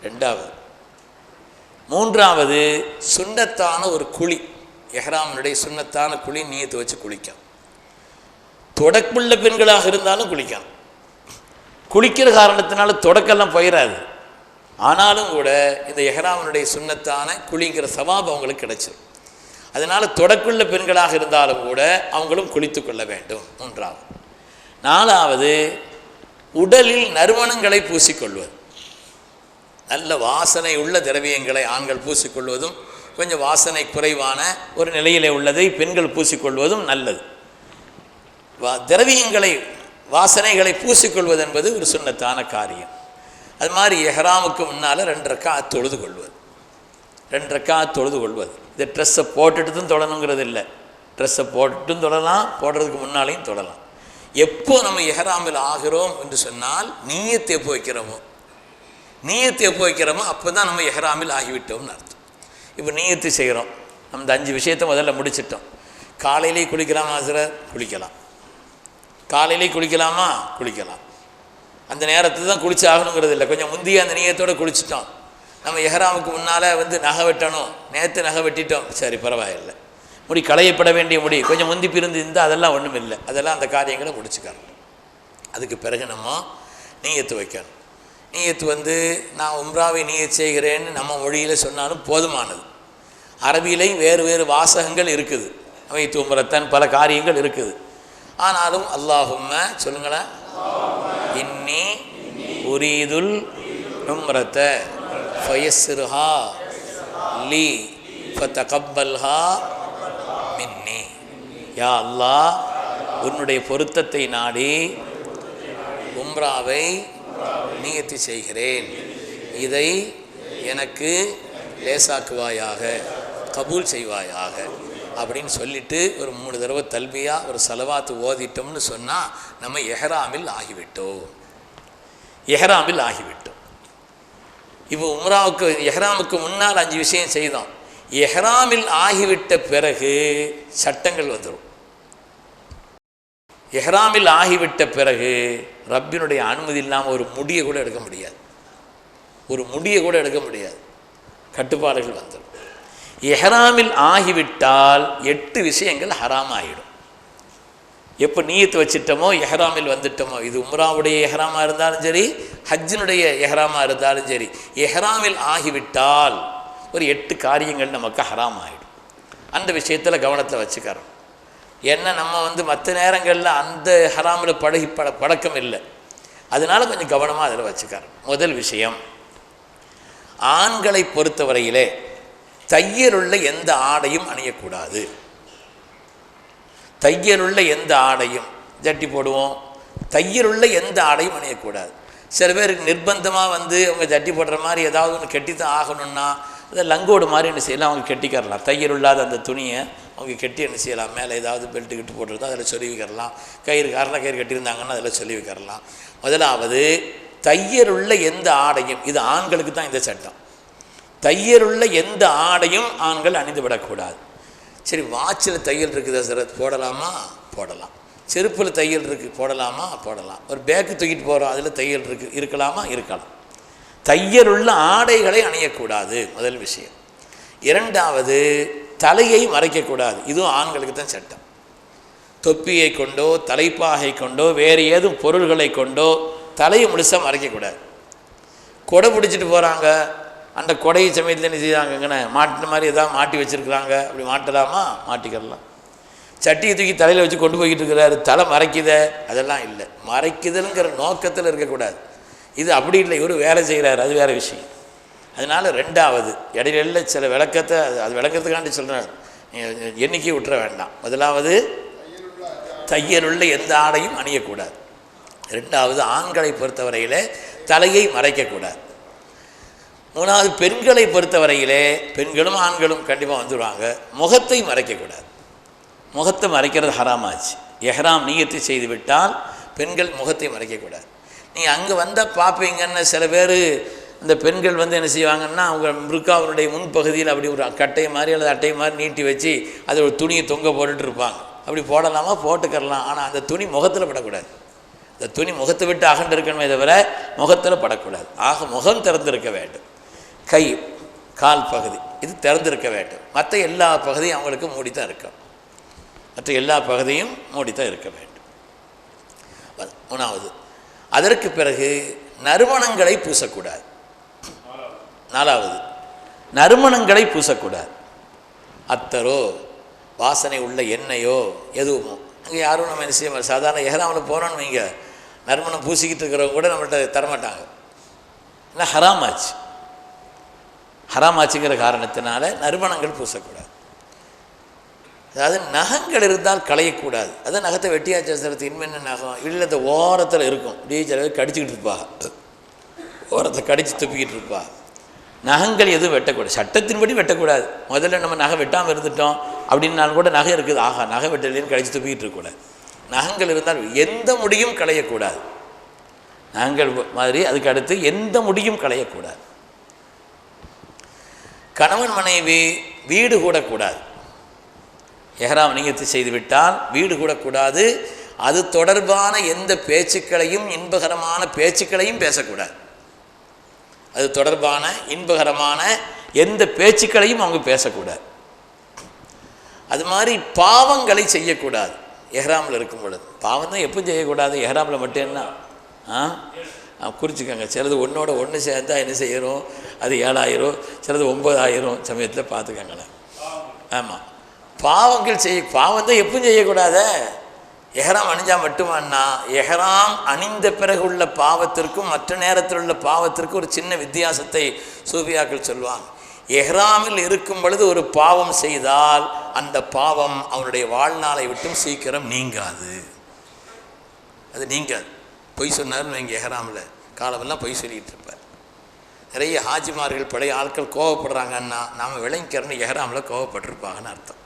2வது. 3வது, சுன்னத்தான ஒரு குழி, எஹ்ராமினுடைய சுன்னத்தான குழி நியத்து வச்சு குளிக்கும். தொடக்குள்ள பெண்களாக இருந்தாலும் குளிக்கலாம். குளிக்கிற காரணத்தினால தொடக்கெல்லாம் போயிடாது. ஆனாலும் கூட இந்த எஹ்ராமினுடைய சுன்னத்தான குளிங்கிற சவாபம் அவங்களுக்கு கிடைச்சிடும். அதனால் தொடக்குள்ள பெண்களாக இருந்தாலும் கூட அவங்களும் குளித்து கொள்ள வேண்டும். 3வது. 4வது, உடலில் நறுமணங்களை பூசிக்கொள்வது. நல்ல வாசனை உள்ள திரவியங்களை ஆண்கள் பூசிக்கொள்வதும், கொஞ்சம் வாசனை குறைவான ஒரு நிலையிலே உள்ளதை பெண்கள் பூசிக்கொள்வதும் நல்லது. திரவியங்களை, வாசனைகளை பூசிக்கொள்வது என்பது ஒரு சுன்னத்தான காரியம். அது மாதிரி எஹ்ராமுக்கு முன்னால் 2 ரக்காத் தொழுது கொள்வது. 2 ரக்காத் தொழுது கொள்வது. இந்த ட்ரெஸ்ஸை போட்டுட்டு தொழணுங்கிறது இல்லை. ட்ரெஸ்ஸை போட்டுட்டும் தொழலாம், போடுறதுக்கு முன்னாலேயும் தொழலாம். எப்போ நம்ம எஹ்ராமில் ஆகிறோம் என்று சொன்னால், நீயத்தை எப்போ வைக்கிறோமோ, நீயத்தை எப்போ வைக்கிறோமோ அப்போ தான் நம்ம எஹ்ராமில் ஆகிவிட்டோம்னு அர்த்தம். இப்போ நீயத்து செய்கிறோம், நம்ம இந்த 5 விஷயத்தை முதல்ல முடிச்சிட்டோம். காலையிலே குளிக்கலாமா ஹஸ்ரத்? குளிக்கலாம். காலையிலே குளிக்கலாமா? குளிக்கலாம். அந்த நேரத்தில் தான் குளிச்சு ஆகணுங்கிறது இல்லை, கொஞ்சம் முந்தைய அந்த நீயத்தோடு குளிச்சிட்டோம். நம்ம எஹ்ராமுக்கு முன்னால் வந்து நகை வெட்டணும், நேற்று நகை வெட்டிட்டோம், சரி பரவாயில்லை, முடி களையப்பட வேண்டிய முடி கொஞ்சம் முந்தி பிரிந்து இருந்தால் அதெல்லாம் ஒன்றும் இல்லை, அதெல்லாம் அந்த காரியங்களை முடிச்சுக்கணும். அதுக்கு பிறகு நம்ம நீயத்து வைக்கணும். நீயத்து வந்து நான் உம்ராவை நீயத் செய்கிறேன்னு நம்ம மொழியில் சொன்னாலும் போதுமானது. அரபியிலையும் வேறு வேறு வாசகங்கள் இருக்குது, வைத்து உம்ரத்தன் பல காரியங்கள் இருக்குது. ஆனாலும் அல்லாஹும்ம சொல்லுங்களேன், இன்னி உரீதுல் உம்ரத ஃபயஸ்ஸிர்ஹா லீ ஃபதகப்பல்ஹா மின்னி. யா அல்லாஹ், உன்னுடைய பொருத்தத்தை நாடி உம்ராவை நியத்து செய்கிறேன், இதை எனக்கு லேசாக்குவாயாக, கபூல் செய்வாயாக அப்படின்னு சொல்லிட்டு ஒரு 3 தடவை தல்பியா ஒரு சலவாத்து ஓதிட்டோம்னு சொன்னால் நம்ம எஹ்ராமில் ஆகிவிட்டோம். எஹ்ராமில் ஆகிவிட்டோம். இப்போ உம்ராவுக்கு எஹ்ராமுக்கு முன்னால் 5 விஷயம் செய்தோம். எஹ்ராமில் ஆகிவிட்ட பிறகு சட்டங்கள் வந்துடும். எஹ்ராமில் ஆகிவிட்ட பிறகு ரப்பினுடைய அனுமதி இல்லாமல் ஒரு முடியை கூட எடுக்க முடியாது, ஒரு முடியை கூட எடுக்க முடியாது, கட்டுப்பாடுகள் வந்துடும். எஹ்ராமில் ஆகிவிட்டால் 8 விஷயங்கள் ஹராம் ஆகிடும். எப்போ நீயத்து வச்சிட்டோமோ எஹ்ராமில் வந்துட்டோமோ, இது உம்ராவுடைய எஹ்ராமாக இருந்தாலும் சரி, ஹஜ்ஜினுடைய எஹ்ராமாக இருந்தாலும் சரி, எஹ்ராமில் ஆகிவிட்டால் ஒரு 8 காரியங்கள் நமக்கு ஹராம் ஆகிடும். அந்த விஷயத்தில் கவனத்தை வச்சுக்கிறோம். ஏன்னா நம்ம வந்து மற்ற நேரங்களில் அந்த ஹராமில் பழக்கம் இல்லை, அதனால் கொஞ்சம் கவனமாக அதில் வச்சுக்கிறோம். முதல் விஷயம், ஆண்களை பொறுத்தவரையிலே தையலுள்ள எந்த ஆடையும் அணியக்கூடாது. தையலுள்ள எந்த ஆடையும், ஜட்டி போடுவோம், தையலுள்ள எந்த ஆடையும் அணியக்கூடாது. சில பேருக்கு நிர்பந்தமாக வந்து அவங்க ஜட்டி போடுற மாதிரி ஏதாவது ஒன்று கெட்டித்தான் ஆகணும்னா அதை லங்கோடு மாதிரி என்ன செய்யலாம், அவங்க கெட்டிக்கிறலாம். தையல் இல்லாத அந்த துணியை அவங்க கெட்டி என்ன செய்யலாம், மேலே ஏதாவது பெல்ட்டு கிட்டு போட்டுருந்தா அதில் சொல்லி வைக்கிறலாம், கயிறு காரண கயிறு கட்டியிருந்தாங்கன்னா அதில் சொல்லி வைக்கிறலாம். முதலாவது, தையலுள்ள எந்த ஆடையும், இது ஆண்களுக்கு தான் இந்த சட்டம், தையலுள்ள எந்த ஆடையும் ஆண்கள் அணிந்து விடக்கூடாது. சரி, வாட்சில் தையல் இருக்குது சார், போடலாமா? போடலாம். செருப்பில் தையல் இருக்குது, போடலாமா? போடலாம். ஒரு பேக்கு தூக்கிட்டு போகிறோம், அதில் தையல் இருக்கலாமா? இருக்கலாம். தையலுள்ள ஆடைகளை அணியக்கூடாது, முதல் விஷயம். இரண்டாவது, தலையை மறைக்கக்கூடாது, இதுவும் ஆண்களுக்கு தான் சட்டம். தொப்பியை கொண்டோ தலைப்பாகை கொண்டோ வேறு ஏதும் பொருள்களை கொண்டோ தலையை முழுசாக மறைக்கக்கூடாது. கொடை பிடிச்சிட்டு போகிறாங்க, அந்த கொடை சமயத்தில் என்ன செய்கிறாங்கங்கன்னு மாட்டின மாதிரி எதாவது மாட்டி வச்சுருக்குறாங்க, அப்படி மாட்டலாமா? மாட்டிக்கிறலாம். சட்டியை தூக்கி தலையில் வச்சு கொண்டு போய்கிட்டு இருக்கிறாரு, தலை மறைக்குத, அதெல்லாம் இல்லை. மறைக்குதலுங்கிற நோக்கத்தில் இருக்கக்கூடாது. இது அப்படி இல்லை, இவர் வேலை செய்கிறார், அது வேறு விஷயம். அதனால் ரெண்டாவது, இடையில சில விளக்கத்தை அது விளக்கத்துக்காண்டி சொல்கிறார், எண்ணிக்கை விட்டுற வேண்டாம். முதலாவது, தையலுள்ள எந்த ஆடையும் அணியக்கூடாது. ரெண்டாவது, ஆண்களை பொறுத்தவரையிலே தலையை மறைக்கக்கூடாது. மூணாவது, பெண்களை பொறுத்தவரையிலே பெண்களும் ஆண்களும் கண்டிப்பாக வந்துடுவாங்க, முகத்தை மறைக்கக்கூடாது. முகத்தை மறைக்கிறது ஹராமாச்சு. எஹ்ராம் நீயத்து செய்து விட்டால் பெண்கள் முகத்தை மறைக்கக்கூடாது. நீங்கள் அங்கே வந்தால் பார்ப்பீங்கன்னு சில பேர் இந்த பெண்கள் வந்து என்ன செய்வாங்கன்னா, அவங்க மிருக்காவுடைய முன்பகுதியில் அப்படி ஒரு கட்டை மாதிரி அல்லது அட்டை மாதிரி நீட்டி வச்சு அதை ஒரு துணியை தொங்க போட்டுட்டு இருப்பாங்க. அப்படி போடலாமா? போட்டுக்கரலாம். ஆனால் அந்த துணி முகத்தில் படக்கூடாது. அந்த துணி முகத்தை விட்டு அகண்டு இருக்கணுமே தவிர முகத்தில் படக்கூடாது. ஆக முகம் திறந்திருக்க வேண்டும். கை கால் பகுதி இது திறந்திருக்க வேண்டும். மற்ற எல்லா பகுதியும் அவங்களுக்கு மூடித்தான் இருக்கும். மற்ற எல்லா பகுதியும் மூடித்தான் இருக்க வேண்டும். மூணாவது, அதற்கு பிறகு நறுமணங்களை பூசக்கூடாது. நாலாவது, நறுமணங்களை பூசக்கூடாது. அத்தரோ வாசனை உள்ள எண்ணெயோ எதுவுமோ அங்கே யாரும் நம்ம என்ன செய்ய, சாதாரண எஹ்ராமில் போகிறோன்னு வைங்க, நறுமணம் பூசிக்கிட்டு இருக்கிறவங்க கூட நம்மள்கிட்ட தரமாட்டாங்க. ஏன்னா ஹராமாச்சு. ஹராமாச்சுங்கிற காரணத்தினால நறுமணங்கள் பூசக்கூடாது. அதாவது நகங்கள் இருந்தால் களையக்கூடாது. அதான் நகத்தை வெட்டியாச்சு சிலத்து இன்மென்ன நகம் இல்லை, இந்த ஓரத்தில் இருக்கும், அப்படியே சில கடிச்சிக்கிட்டு இருப்பா, ஓரத்தில் கடித்து துப்பிக்கிட்டு இருப்பா. நகங்கள் எதுவும் வெட்டக்கூடாது, சட்டத்தின்படி வெட்டக்கூடாது. முதல்ல நம்ம நகை வெட்டாமல் இருந்துட்டோம் அப்படின்னாலும் கூட நகை இருக்குது, ஆகா நகை வெட்டலேன்னு கடிச்சு துப்பிக்கிட்டு இருக்கக்கூடாது. நகங்கள் இருந்தால் எந்த முடியும் களையக்கூடாது. நகங்கள் மாதிரி அதுக்கு அடுத்து எந்த முடியும் களையக்கூடாது. கணவன் மனைவி வீடு கூடக்கூடாது. எஹ்ராம் நியத்து செய்துவிட்டால் வீடு கூடக்கூடாது. அது தொடர்பான எந்த பேச்சுக்களையும், இன்பகரமான பேச்சுக்களையும் பேசக்கூடாது. அது தொடர்பான இன்பகரமான எந்த பேச்சுக்களையும் அவங்க பேசக்கூடாது. அது மாதிரி பாவங்களை செய்யக்கூடாது. எஹ்ராமில் இருக்கும் பொழுது பாவம் தான் எப்போ செய்யக்கூடாது, எஹ்ராமில் மட்டும் என்ன குறிச்சிக்கோங்க. சிலது ஒன்றோட ஒன்று சேர்ந்தால் என்ன செய்யணும், அது 7000, சிலது 9000 சமயத்தில் பார்த்துக்கங்களேன். ஆமாம், பாவங்கள் பாவம் தான் எப்பவும் செய்யக்கூடாத. எஹ்ராம் அணிஞ்சால் மட்டுமான்னா, எஹ்ராம் அணிந்த பிறகு உள்ள பாவத்திற்கும் மற்ற நேரத்தில் உள்ள பாவத்திற்கும் ஒரு சின்ன வித்தியாசத்தை சூஃபியாக்கள் சொல்லுவாங்க. எஹ்ராமில் இருக்கும் பொழுது ஒரு பாவம் செய்தால் அந்த பாவம் அவனுடைய வாழ்நாளை விட்டும் சீக்கிரம் நீங்காது. அது நீங்காது. பொய் சொன்னார்னு வைங்க, எஹ்ராமில் காலமெல்லாம் பொய் சொல்லிகிட்டு இருப்பார். நிறைய ஹாஜிமார்கள் பழைய ஆட்கள் கோவப்படுறாங்கன்னா நாம் விளங்கிக்கிறன்னு எஹ்ராமில் கோவப்பட்டிருப்பாங்கன்னு அர்த்தம்.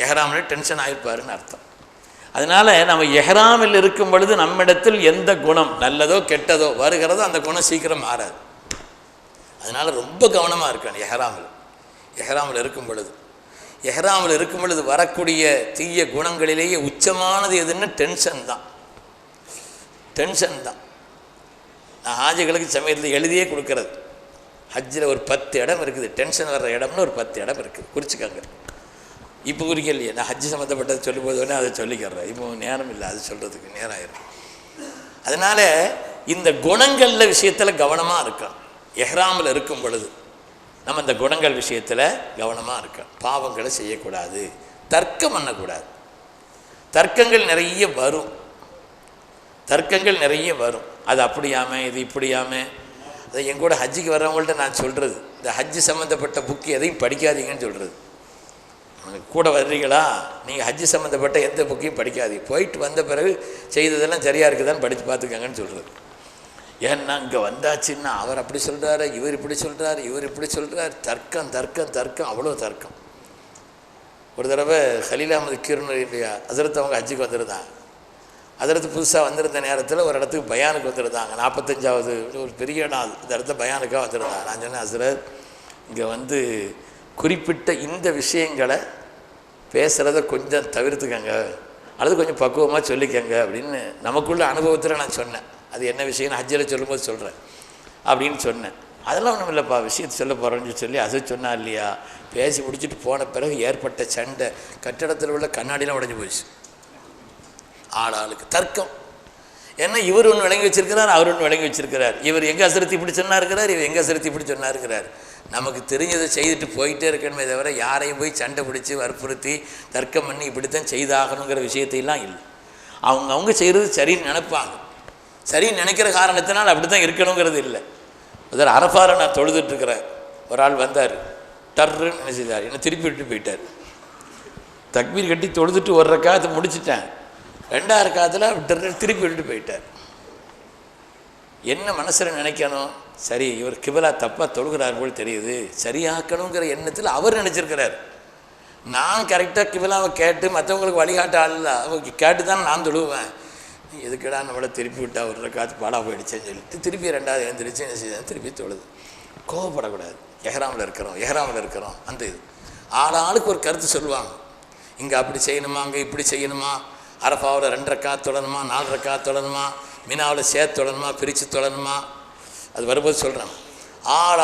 எஹ்ராமில் டென்ஷன் ஆகிருப்பாருன்னு அர்த்தம். அதனால் நம்ம எஹ்ராமில் இருக்கும் பொழுது நம்மிடத்தில் எந்த குணம் நல்லதோ கெட்டதோ வருகிறதோ அந்த குணம் சீக்கிரம் மாறாது. அதனால் ரொம்ப கவனமாக இருக்கணும். எஹ்ராமில் இருக்கும் பொழுது வரக்கூடிய தீய குணங்களிலேயே உச்சமானது எதுன்னு டென்ஷன் தான். நான் ஹாஜிகளுக்கு சமயத்தில் எழுதியே கொடுக்கறது. ஹஜ்ஜில் ஒரு 10 இடம் இருக்குது, டென்ஷன் வர்ற இடம்னு ஒரு 10 இடம் இருக்குது, குறிச்சிக்கோங்க. இப்போ குறிக்கலையே, நான் ஹஜ்ஜு சம்மந்தப்பட்டது சொல்லும் போது உடனே அதை சொல்லிக்கிறேன். இப்போ நேரம் இல்லை, அது சொல்கிறதுக்கு நேரம் ஆயிடும். அதனால் இந்த குணங்களில் விஷயத்தில் கவனமாக இருக்கணும். எஹ்ராமில் இருக்கும் பொழுது நம்ம இந்த குணங்கள் விஷயத்தில் கவனமாக இருக்கணும். பாவங்களை செய்யக்கூடாது, தர்க்கம் பண்ணக்கூடாது. தர்க்கங்கள் நிறைய வரும். அது அப்படியாம இது இப்படியாம. அதை எங்கூட ஹஜ்ஜுக்கு வர்றவங்கள்ட்ட நான் சொல்கிறது, இந்த ஹஜ்ஜு சம்மந்தப்பட்ட புக்கு எதையும் படிக்காதீங்கன்னு சொல்கிறது. கூட வர்றீங்களா, நீங்கள் ஹஜ்ஜு சம்மந்தப்பட்ட எந்த புக்கையும் படிக்காதீங்க, போயிட்டு வந்த பிறகு செய்ததெல்லாம் சரியாக இருக்குதான்னு படித்து பார்த்துக்கங்கன்னு சொல்கிறது. ஏன்னா இங்கே வந்தாச்சுன்னா அவர் அப்படி சொல்கிறாரு, இவர் இப்படி சொல்கிறார், தர்க்கம், அவ்வளோ தர்க்கம். ஒரு தடவை கலீல் அஹ்மத் கிர்னி ஹஸரத் அவங்க ஹஜ்ஜுக்கு வந்திருந்தாங்க. ஹஸரத் புதுசாக வந்திருந்த நேரத்தில் ஒரு இடத்துக்கு பயானுக்கு வந்திருந்தாங்க. 45வது ஒரு பெரிய நாள், இந்த இடத்துல பயானுக்காக வந்திருந்தாங்க. நான் சொன்னேன், ஹஸரத் இங்கே வந்து குறிப்பிட்ட இந்த விஷயங்களை பேசுகிறத கொஞ்சம் தவிர்த்துக்கங்க, அல்லது கொஞ்சம் பக்குவமாக சொல்லிக்கங்க அப்படின்னு நமக்குள்ள அனுபவத்தில் நான் சொன்னேன். அது என்ன விஷயம்னு ஹஜ்ஜில் சொல்லும்போது சொல்கிறேன் அப்படின்னு சொன்னேன். அதெல்லாம் ஒன்றும் இல்லைப்பா, விஷயத்தை சொல்ல போகிறேன்னு சொல்லி அது சொன்னா இல்லையா. பேசி முடிச்சுட்டு போன பிறகு ஏற்பட்ட சண்டை, கட்டடத்தில் உள்ள கண்ணாடிலாம் உடைஞ்சு போயிடுச்சு. ஆளாளுக்கு தர்க்கம். ஏன்னா இவர் ஒன்று விளங்கி வச்சிருக்கிறார், அவர் ஒன்று விளங்கி வச்சிருக்கிறார். இவர் எங்கே ஹஸரத் இப்படி சொன்னா இருக்கிறார், இவர் எங்கே ஹஸரத் இப்படி சொன்னா இருக்கிறார். நமக்கு தெரிஞ்சதை செய்துட்டு போயிட்டே இருக்கணுமே தவிர யாரையும் போய் சண்டை பிடிச்சி வற்புறுத்தி தர்க்கம் பண்ணி இப்படித்தான் செய்தாகணுங்கிற விஷயத்தையெல்லாம் இல்லை. அவங்க செய்கிறது சரின்னு நினைப்பாங்க. சரின்னு நினைக்கிற காரணத்தினால் அப்படி தான் இருக்கணுங்கிறது இல்லை. அதில் அரஃபாரை நான் தொழுதுட்டுருக்கிறேன், ஒரு ஆள் வந்தார், டர்ன்னு என்ன செய்தார், என்னை திருப்பி விட்டு போயிட்டார். தக்பீர் கட்டி தொழுதுட்டு ஒரு ரக்காத்தை முடிச்சிட்டேன், 2ஆவது ரக்காத்தில் டர்ன்னு திருப்பி விட்டுட்டு போயிட்டார். என்ன மனசில் நினைக்கணும், சரி இவர் கிபிலா தப்பாக தொழுகிறார் போல் தெரியுது, சரியாக்கணுங்கிற எண்ணத்தில் அவர் நினச்சிருக்கிறார். நான் கரெக்டாக கிபிலாவை கேட்டு மற்றவங்களுக்கு வழிகாட்ட ஆள் அவங்க கேட்டு தான் நான் தொழுவேன். எதுக்கடா நம்மளை திருப்பி விட்டா ஒரு ரக்காத்து பாடாக போயிடுச்சேன்னு சொல்லிட்டு திருப்பி 2ஆவது எழுந்திரிச்சு என்ன செய்ய திருப்பி தொழுது. கோவப்படக்கூடாது. எஹ்ராமில் இருக்கிறோம் அந்த இது ஆளுக்கு ஒரு கருத்து சொல்லுவாங்க. இங்கே அப்படி செய்யணுமா, அங்கே இப்படி செய்யணுமா, அரஃபாவில் 2 ரக்காத் தொழணுமா, 4 ரக்காத் தொழணுமா, மினாவில் சேர்த்து தொழணுமா, பிரித்து தொழணுமா, அது வரும்போது சொல்கிறேன்.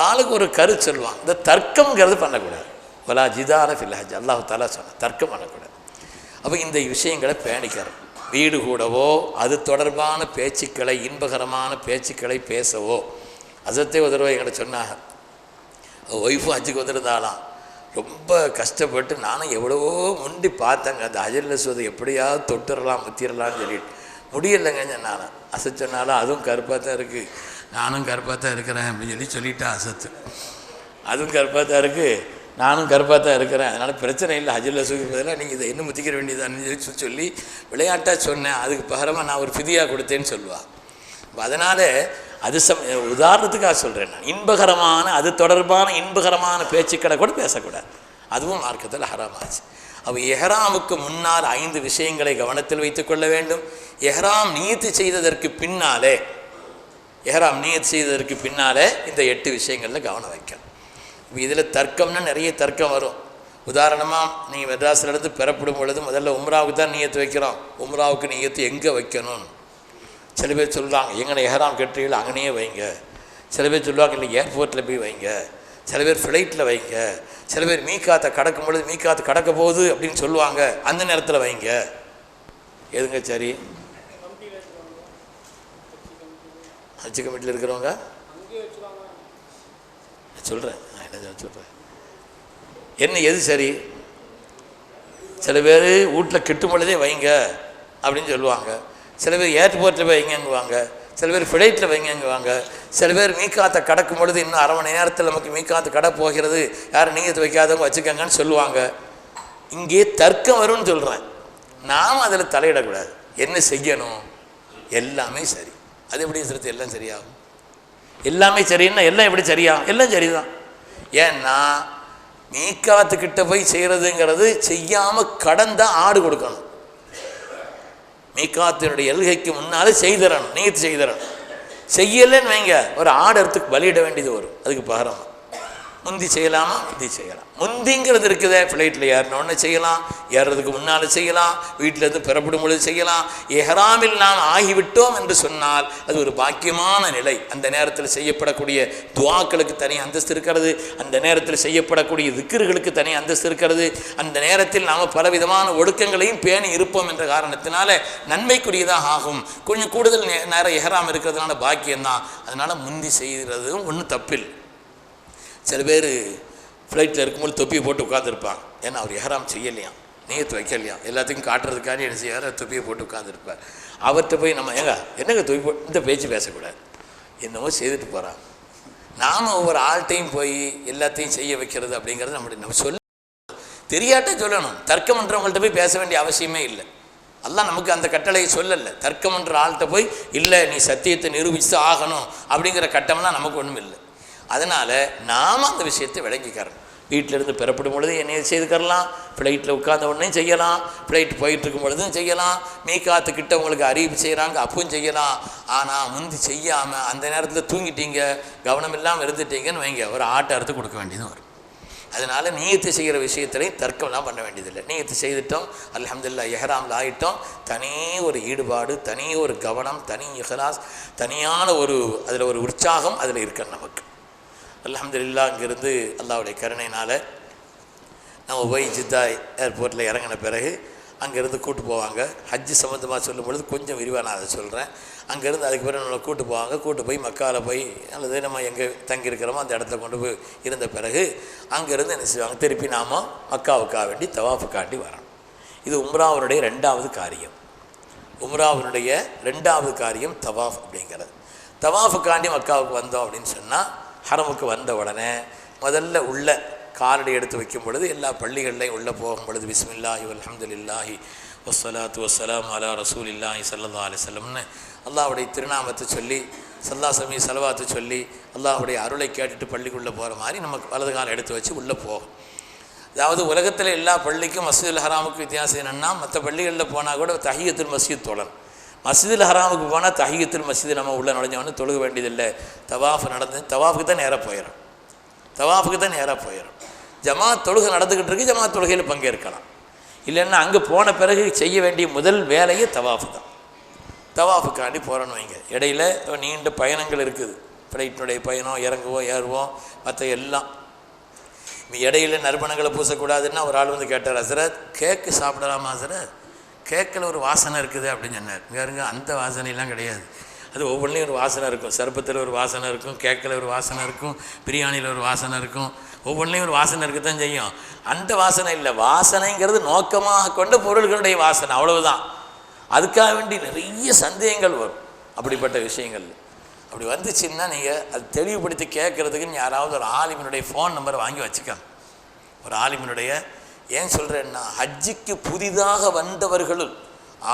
ஆளுக்கு ஒரு கருத்து சொல்லுவான். இந்த தர்க்கம்ங்கிறது பண்ணக்கூடாது. வலா ஜிதான ஃபில் ஹஜ், அல்லாஹ் தஆலா சொன்ன தர்க்கம் பண்ணக்கூடாது. அப்போ இந்த விஷயங்களை பேணிக்கிறோம். வீடு கூடவோ அது தொடர்பான பேச்சுக்களை, இன்பகரமான பேச்சுக்களை பேசவோ. ஹஸரத்தே ஒரு தடவை என்கிட்ட சொன்னாங்க, ஒய்ஃபும் ஹஜ்ஜுக்கு வந்திருந்தாலாம், ரொம்ப கஷ்டப்பட்டு நானும் எவ்வளவோ முண்டி பார்த்தேங்க, அந்த ஹஜ்ருல் அஸ்வதை எப்படியாவது தொட்டுறலாம் முத்திரலாம்னு சொல்லிட்டு முடியலைங்க சொன்னாங்க. அசத் சொன்னாலும் அதுவும் கருப்பாக தான் இருக்குது, நானும் கருப்பாக தான் இருக்கிறேன் அப்படின்னு சொல்லிட்டா அசத்து. அதுவும் கருப்பாக தான் இருக்குது, நானும் கருப்பாக தான் இருக்கிறேன், அதனால் பிரச்சனை இல்லை, ஹஜ்ருல் அஸ்வதுக்கு பதிலாக நீங்கள் இதை இன்னும் முத்திக்கிற வேண்டியதான்னு சொல்லி விளையாட்டாக சொன்னேன். அதுக்கு பகரமாக நான் ஒரு ஃபிதியா கொடுத்தேன்னு சொல்லுவாள். அதனால் அது உதாரணத்துக்காக சொல்கிறேன் நான். இன்பகரமான அது தொடர்பான இன்பகரமான பேச்சுக்களை கூட பேசக்கூடாது. அதுவும் மார்க்கத்தில் ஹராமாச்சு. அப்போ எஹ்ராமுக்கு முன்னால் 5 விஷயங்களை கவனத்தில் வைத்து கொள்ள வேண்டும். எஹ்ராம் நியத்து செய்ததற்கு பின்னாலே இந்த 8 விஷயங்களில் கவனம் வைக்கணும். இப்போ இதில் தர்க்கம்னா நிறைய தர்க்கம் வரும். உதாரணமாக நீங்கள் மெட்ராஸிலேருந்து பெறப்படும் பொழுது முதல்ல உம்ராவுக்கு தான் நியத்து வைக்கிறோம். உம்ராவுக்கு நியத்து எங்கே வைக்கணும்? சில பேர் சொல்கிறாங்க, எங்களை எஹ்ராம் கட்டுறீங்களோ அங்கனையே வைங்க. சில பேர் சொல்லுவாங்க இல்லை ஏர்போர்ட்டில் போய் வைங்க, சில பேர் ஃப்ளைட்டில் வைங்க, சில பேர் மீக்காத்தை கடக்கும் பொழுது மீக்காத்து கடக்க போகுது அப்படின்னு சொல்லுவாங்க, அந்த நேரத்தில் வைங்க. எதுங்க சரி? ஹஜ் கமிட்டியில் இருக்கிறவங்க சொல்கிறேன், நான் என்ன சொல்கிறேன், என்ன எது சரி? சில பேர் வீட்டில் கிட்டும் பொழுதே வைங்க அப்படின்னு சொல்லுவாங்க, சில பேர் ஏர்போர்ட்டில் போய் வைங்கங்குவாங்க, சில பேர் ஃப்ளைட்டில் வைங்கங்குவாங்க, சில பேர் மீக்காத்தை கடக்கும் பொழுது இன்னும் அரை மணி நேரத்தில் நமக்கு மீக்காத்து கடை போகிறது, யாரும் நீயத்து வைக்காதவங்க வச்சுக்கங்கன்னு சொல்லுவாங்க. இங்கே தர்க்கம் வரும்னு சொல்கிறேன். நாம் அதில் தலையிடக்கூடாது. என்ன செய்யணும்? எல்லாமே சரி. அது எப்படி சொல்றது? எல்லாம் சரியாகும். எல்லாமே சரின்னா எல்லாம் எப்படி சரியாகும்? எல்லாம் சரிதான். ஏன்னா மீக்காத்துக்கிட்ட போய் செய்கிறதுங்கிறது செய்யாமல் கடந்தால் ஆடு கொடுக்கணும். மீக்காத்தினுடைய எல்கைக்கு முன்னாலே செய்தரணும், நீத்து செய்தரணும். செய்யலைன்னு வைங்க, ஒரு ஆடத்துக்கு பலியிட வேண்டியது வரும். அதுக்கு பகரமா முந்தி செய்யலாமா? முந்தி செய்யலாம். முந்திங்கிறது இருக்குதே, ஃப்ளைட்டில் ஏறினோன்னு செய்யலாம், ஏறுறதுக்கு முன்னால் செய்யலாம், வீட்டிலேருந்து பெறப்படும் பொழுது செய்யலாம். எஹ்ராமில் நாம் ஆகிவிட்டோம் என்று சொன்னால் அது ஒரு பாக்கியமான நிலை. அந்த நேரத்தில் செய்யப்படக்கூடிய துஆக்களுக்கு தனி அந்தஸ்து இருக்கிறது, அந்த நேரத்தில் செய்யப்படக்கூடிய திக்ர்களுக்கு தனி அந்தஸ்து இருக்கிறது, அந்த நேரத்தில் நாம் பலவிதமான ஒடுக்கங்களையும் பேணி இருப்போம் என்ற காரணத்தினால நன்மைக்குரியதாக ஆகும். கொஞ்சம் கூடுதல் நேரம் எஹ்ராம் இருக்கிறதுனால பாக்கியம்தான். அதனால் முந்தி செய்கிறதும் ஒன்றும் தப்பில்லை. சில பேர் ஃப்ளைட்டில் இருக்கும்போது தொப்பியை போட்டு உட்காந்துருப்பாங்க. ஏன்னா அவர் எஹ்ராம் செய்யலையாம், நீயத்து வைக்கலையாம், எல்லாத்துக்கும் காட்டுறதுக்காண்டி என்ன செய்யார், தொப்பியை போட்டு உட்காந்துருப்பார். அவர்கிட்ட போய் நம்ம என்னங்க தொப்பி போட்டு இந்த பேச்சு பேசக்கூடாது, என்னவோ செய்துட்டு போகிறாங்க. நாம் ஒவ்வொரு ஆள்கிட்டையும் போய் எல்லாத்தையும் செய்ய வைக்கிறது அப்படிங்கிறது நம்ம சொல்ல தெரியாட்டே சொல்லணும். தர்க்கம் பண்ணுறவங்கள்ட்ட போய் பேச வேண்டிய அவசியமே இல்லை. அல்லாஹ் நமக்கு அந்த கட்டளையை சொல்லலை. தர்க்கம் பண்ணுற ஆள்கிட்ட போய் இல்லை நீ சத்தியத்தை நிரூபித்து ஆகணும் அப்படிங்கிற கட்டம்லாம் நமக்கு ஒன்றும் இல்லை. அதனால் நாம் அந்த விஷயத்தை விளங்கிக்கிறோம். வீட்டிலேருந்து பெறப்படும் பொழுது என்னையை செய்துக்கரலாம், ஃப்ளைட்டில் உட்கார்ந்த உடனே செய்யலாம், ஃப்ளைட் போயிட்டுருக்கும் பொழுதும் செய்யலாம், மீக்காத்துக்கிட்ட உங்களுக்கு அறிவிப்பு செய்கிறாங்க அப்பவும் செய்யலாம். ஆனால் முந்தி செய்யாமல் அந்த நேரத்தில் தூங்கிட்டீங்க, கவனம் இல்லாமல் இருந்துட்டீங்கன்னு வைங்க, ஒரு ஆட்டை அறுத்து கொடுக்க வேண்டியது வரும். அதனால் நீயத்து செய்கிற விஷயத்துலையும் தர்க்கம்லாம் பண்ண வேண்டியதில்லை. நீயத்து செய்துட்டோம், அல்ஹம்துலில்லாஹ் எஹ்ராமில் ஆகிட்டோம், தனி ஒரு ஈடுபாடு, தனி ஒரு கவனம், தனி இஹ்லாஸ், தனியான ஒரு அதில் ஒரு உற்சாகம் அதில் இருக்கணும் நமக்கு. அல்ஹம்துலில்லாஹ் அங்கேருந்து அல்லாஹ்வுடைய கருணையினால் நம்ம போய் ஜித்தா ஏர்போர்ட்டில் இறங்கின பிறகு அங்கேருந்து கூட்டு போவாங்க. ஹஜ்ஜு சம்மந்தமாக சொல்லும் பொழுது கொஞ்சம் விரிவாக நான் அதை சொல்கிறேன். அங்கேருந்து அதுக்கு பிறகு நம்மளை கூட்டு போவாங்க. கூட்டு போய் மக்காவில் போய் அல்லது நம்ம எங்கே தங்கியிருக்கிறோமோ அந்த இடத்துல கொண்டு போய் இருந்த பிறகு அங்கேருந்து என்ன செய்வாங்க, திருப்பி நாம் மக்காவுக்காக வேண்டி தவாஃபுக்காண்டி வரணும். இது உம்ராவுடைய ரெண்டாவது காரியம். உம்ராவுடைய ரெண்டாவது காரியம் தவாஃப் அப்படிங்கிறது. தவாஃபுக்காண்டி மக்காவுக்கு வந்தோம் அப்படின்னு சொன்னால் ஹரமுக்கு வந்த உடனே முதல்ல உள்ள காலடி எடுத்து வைக்கும் பொழுது எல்லா பள்ளிகள்லையும் உள்ளே போகும் பொழுது பிஸ்மில்லாஹி வல்ஹம்துலில்லாஹி வஸ்ஸலாத்து வஸ்ஸலாமு அலா ரசூலில்லாஹி ஸல்லல்லாஹு அலைஹி வஸல்லம்னு அல்லாஹ்வுடைய திருநாமத்தை சொல்லி சல்லாசமி சலவாத்து சொல்லி அல்லாஹ்வுடைய அருளை கேட்டுட்டு பள்ளிக்குள்ளே போகிற மாதிரி நமக்கு வலது காலம் எடுத்து வச்சு உள்ளே போகும். அதாவது உலகத்தில் எல்லா பள்ளிக்கும் மஸ்ஜிதுல் ஹராமுக்கு வித்தியாசம் என்னென்னா, மற்ற பள்ளிகளில் போனால் கூட தஹியத்துல் மஸ்ஜித் தொழணும். மஸ்ஜிதுல் ஹராமுக்கு போனால் தஹியத்துல் மஸ்ஜித் நம்ம உள்ளே நுழைஞ்சவொன்னு தொழுக வேண்டியதில்லை. தவாஃப் தவாஃபுக்கு தான் நேராக போயிடும். தவாஃபுக்கு தான் நேராக போயிடும். ஜமாத் தொழுகை நடந்துக்கிட்டு இருக்கு, ஜமாத் தொழுகையில் பங்கேற்கலாம். இல்லைன்னா அங்கே போன பிறகு செய்ய வேண்டிய முதல் வேலையே தவாஃபு தான். தவாஃபுக்காண்டி போகிறோன்னு வைங்க, இடையில் நீண்ட பயணங்கள் இருக்குது. ஃப்ளைட்டினுடைய பயணம், இறங்குவோம் ஏறுவோம் மற்ற எல்லாம். இடையில நறுமணங்களை பூசக்கூடாதுன்னா ஒரு ஆள் வந்து கேட்டார், ஹசரத் கேக்கு சாப்பிடலாமா ஹசரத், கேக்கில் ஒரு வாசனை இருக்குது அப்படின்னு சொன்னார். வேறுங்க அந்த வாசனைலாம் கிடையாது. அது ஒவ்வொன்றிலையும் ஒரு வாசனை இருக்கும். சர்பத்தில் ஒரு வாசனை இருக்கும், கேக்கில் ஒரு வாசனை இருக்கும், பிரியாணியில் ஒரு வாசனை இருக்கும், ஒவ்வொன்றிலையும் ஒரு வாசனை இருக்கத்தான் செய்யும். அந்த வாசனை இல்லை. வாசனைங்கிறது நோக்கமாக கொண்ட பொருள்களுடைய வாசனை, அவ்வளவுதான். அதுக்காக வேண்டி நிறைய சந்தேகங்கள் வரும் அப்படிப்பட்ட விஷயங்கள். அப்படி வந்துச்சுன்னா நீங்கள் அது தெளிவுபடுத்தி கேட்குறதுக்குன்னு யாராவது ஒரு ஆலிமினுடைய ஃபோன் நம்பரை வாங்கி வச்சுக்காங்க. ஒரு ஆலிமினுடைய, ஏன் சொல்கிறேன்னா, ஹஜ்ஜிக்கு புதிதாக வந்தவர்களும்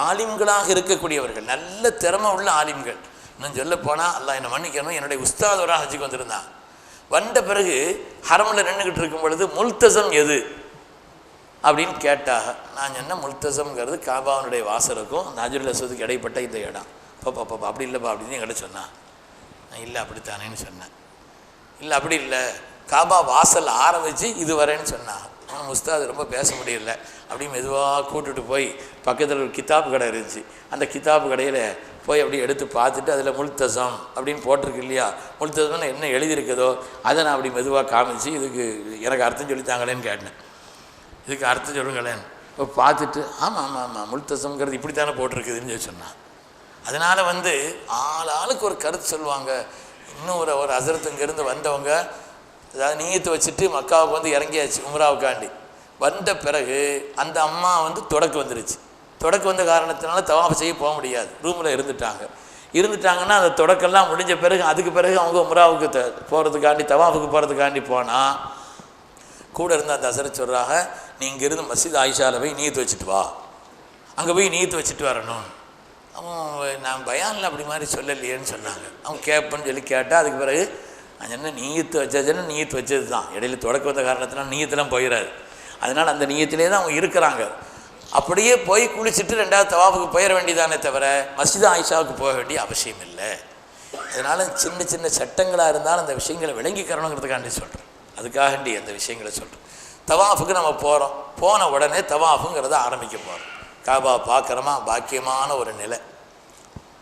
ஆலிம்களாக இருக்கக்கூடியவர்கள், நல்ல திறமை உள்ள ஆலிம்கள். இன்னும் சொல்லப்போனால் அல்லாஹ் என்னை மன்னிக்கணும், என்னுடைய உஸ்தாத் ஒரு ஹஜ்ஜுக்கு வந்திருந்தான். வந்த பிறகு ஹரமில் நின்றுக்கிட்டு இருக்கும் பொழுது முல்தசம் எது அப்படின்னு கேட்டாக, நான் சொன்னேன் முல்தசம்ங்கிறது காபாவுடைய வாசலுக்கும் ஹஜ்ருல் அஸ்வதுக்கு இடைப்பட்ட இந்த இடம். பாப்பா அப்படி இல்லைப்பா அப்படின்னு என்கிட்ட சொன்னான். நான் இல்லை அப்படித்தானேன்னு சொன்னேன். இல்லை அப்படி இல்லை, காபா வாசல் ஆரம்பித்து இது வரேன்னு சொன்னாங்க. உஸ்தாது ரொம்ப பேச முடியல அப்படி மெதுவாக கூட்டுட்டு போய் பக்கத்தில் ஒரு கித்தாப்பு கடை இருந்துச்சு. அந்த கித்தாப்பு கடையில் போய் அப்படி எடுத்து பார்த்துட்டு அதில் முல்தசம் அப்படின்னு போட்டிருக்கு இல்லையா, முல்தசம்னு என்ன எழுதியிருக்குதோ அதை நான் அப்படி மெதுவாக காமிச்சு இதுக்கு எனக்கு அர்த்தம் சொல்லித்தாங்களேன்னு கேட்டேன். இதுக்கு அர்த்தம் சொல்லுங்களேன். இப்போ பார்த்துட்டு ஆமாம் ஆமாம் ஆமாம் முல்தசம்ங்கிறது இப்படி தானே போட்டிருக்குதுன்னு சொல்லி சொன்னான். அதனால் ஆளுக்கு ஒரு கருத்து சொல்லுவாங்க. இன்னும் ஒரு ஹஸரத்துங்கிருந்து வந்தவங்க அதாவது நீயத்து வச்சுட்டு மக்காவுக்கு இறங்கியாச்சு உம்ராவுக்காண்டி. வந்த பிறகு அந்த அம்மா தொடக்க வந்துருச்சு. தொடக்க வந்த காரணத்தினால தவாஃப் செய்ய போக முடியாது, ரூமில் இருந்துட்டாங்கன்னா அந்த தொடக்கெல்லாம் முடிஞ்ச பிறகு அதுக்கு பிறகு அவங்க உம்ராவுக்கு போகிறதுக்காண்டி தவாஃபுக்கு போகிறதுக்காண்டி போனால் கூட இருந்து அந்த ஹஸரத் சொல்கிறாங்க, நீ இங்கேருந்து மஸ்ஜித் ஆயிஷாவில் போய் நீயத்து வச்சுட்டு வா, அங்கே போய் நீயத்து வச்சுட்டு வரணும். அவன் நான் பயானில் அப்படி மாதிரி சொல்லலையேன்னு சொன்னாங்க. அவங்க கேட்பேன்னு சொல்லி கேட்டால் அதுக்கு பிறகு அது என்ன நீயத்து வச்சாச்சுன்னா நீயத்து வச்சது தான், இடையில தொடக்க வந்த காரணத்தினால நீயத்தெல்லாம் போயிடாது. அதனால் அந்த நீயத்திலே தான் அவங்க இருக்கிறாங்க. அப்படியே போய் குளிச்சுட்டு ரெண்டாவது தவாஃபுக்கு போயிட வேண்டியதானே தவிர மஸ்ஜித் ஆயிஷாவுக்கு போக வேண்டிய அவசியம் இல்லை. அதனால் சின்ன சின்ன சட்டங்களாக இருந்தாலும் அந்த விஷயங்களை விளங்கிக்கிறணுங்கிறதுக்காண்டி சொல்கிறேன். அதுக்காகண்டி அந்த விஷயங்களை சொல்கிறேன். தவாஃபுக்கு நம்ம போகிறோம், போன உடனே தவாஃபுங்கிறத ஆரம்பிக்க போகிறோம். காபா பார்க்குறோமா, பாக்கியமான ஒரு நிலை.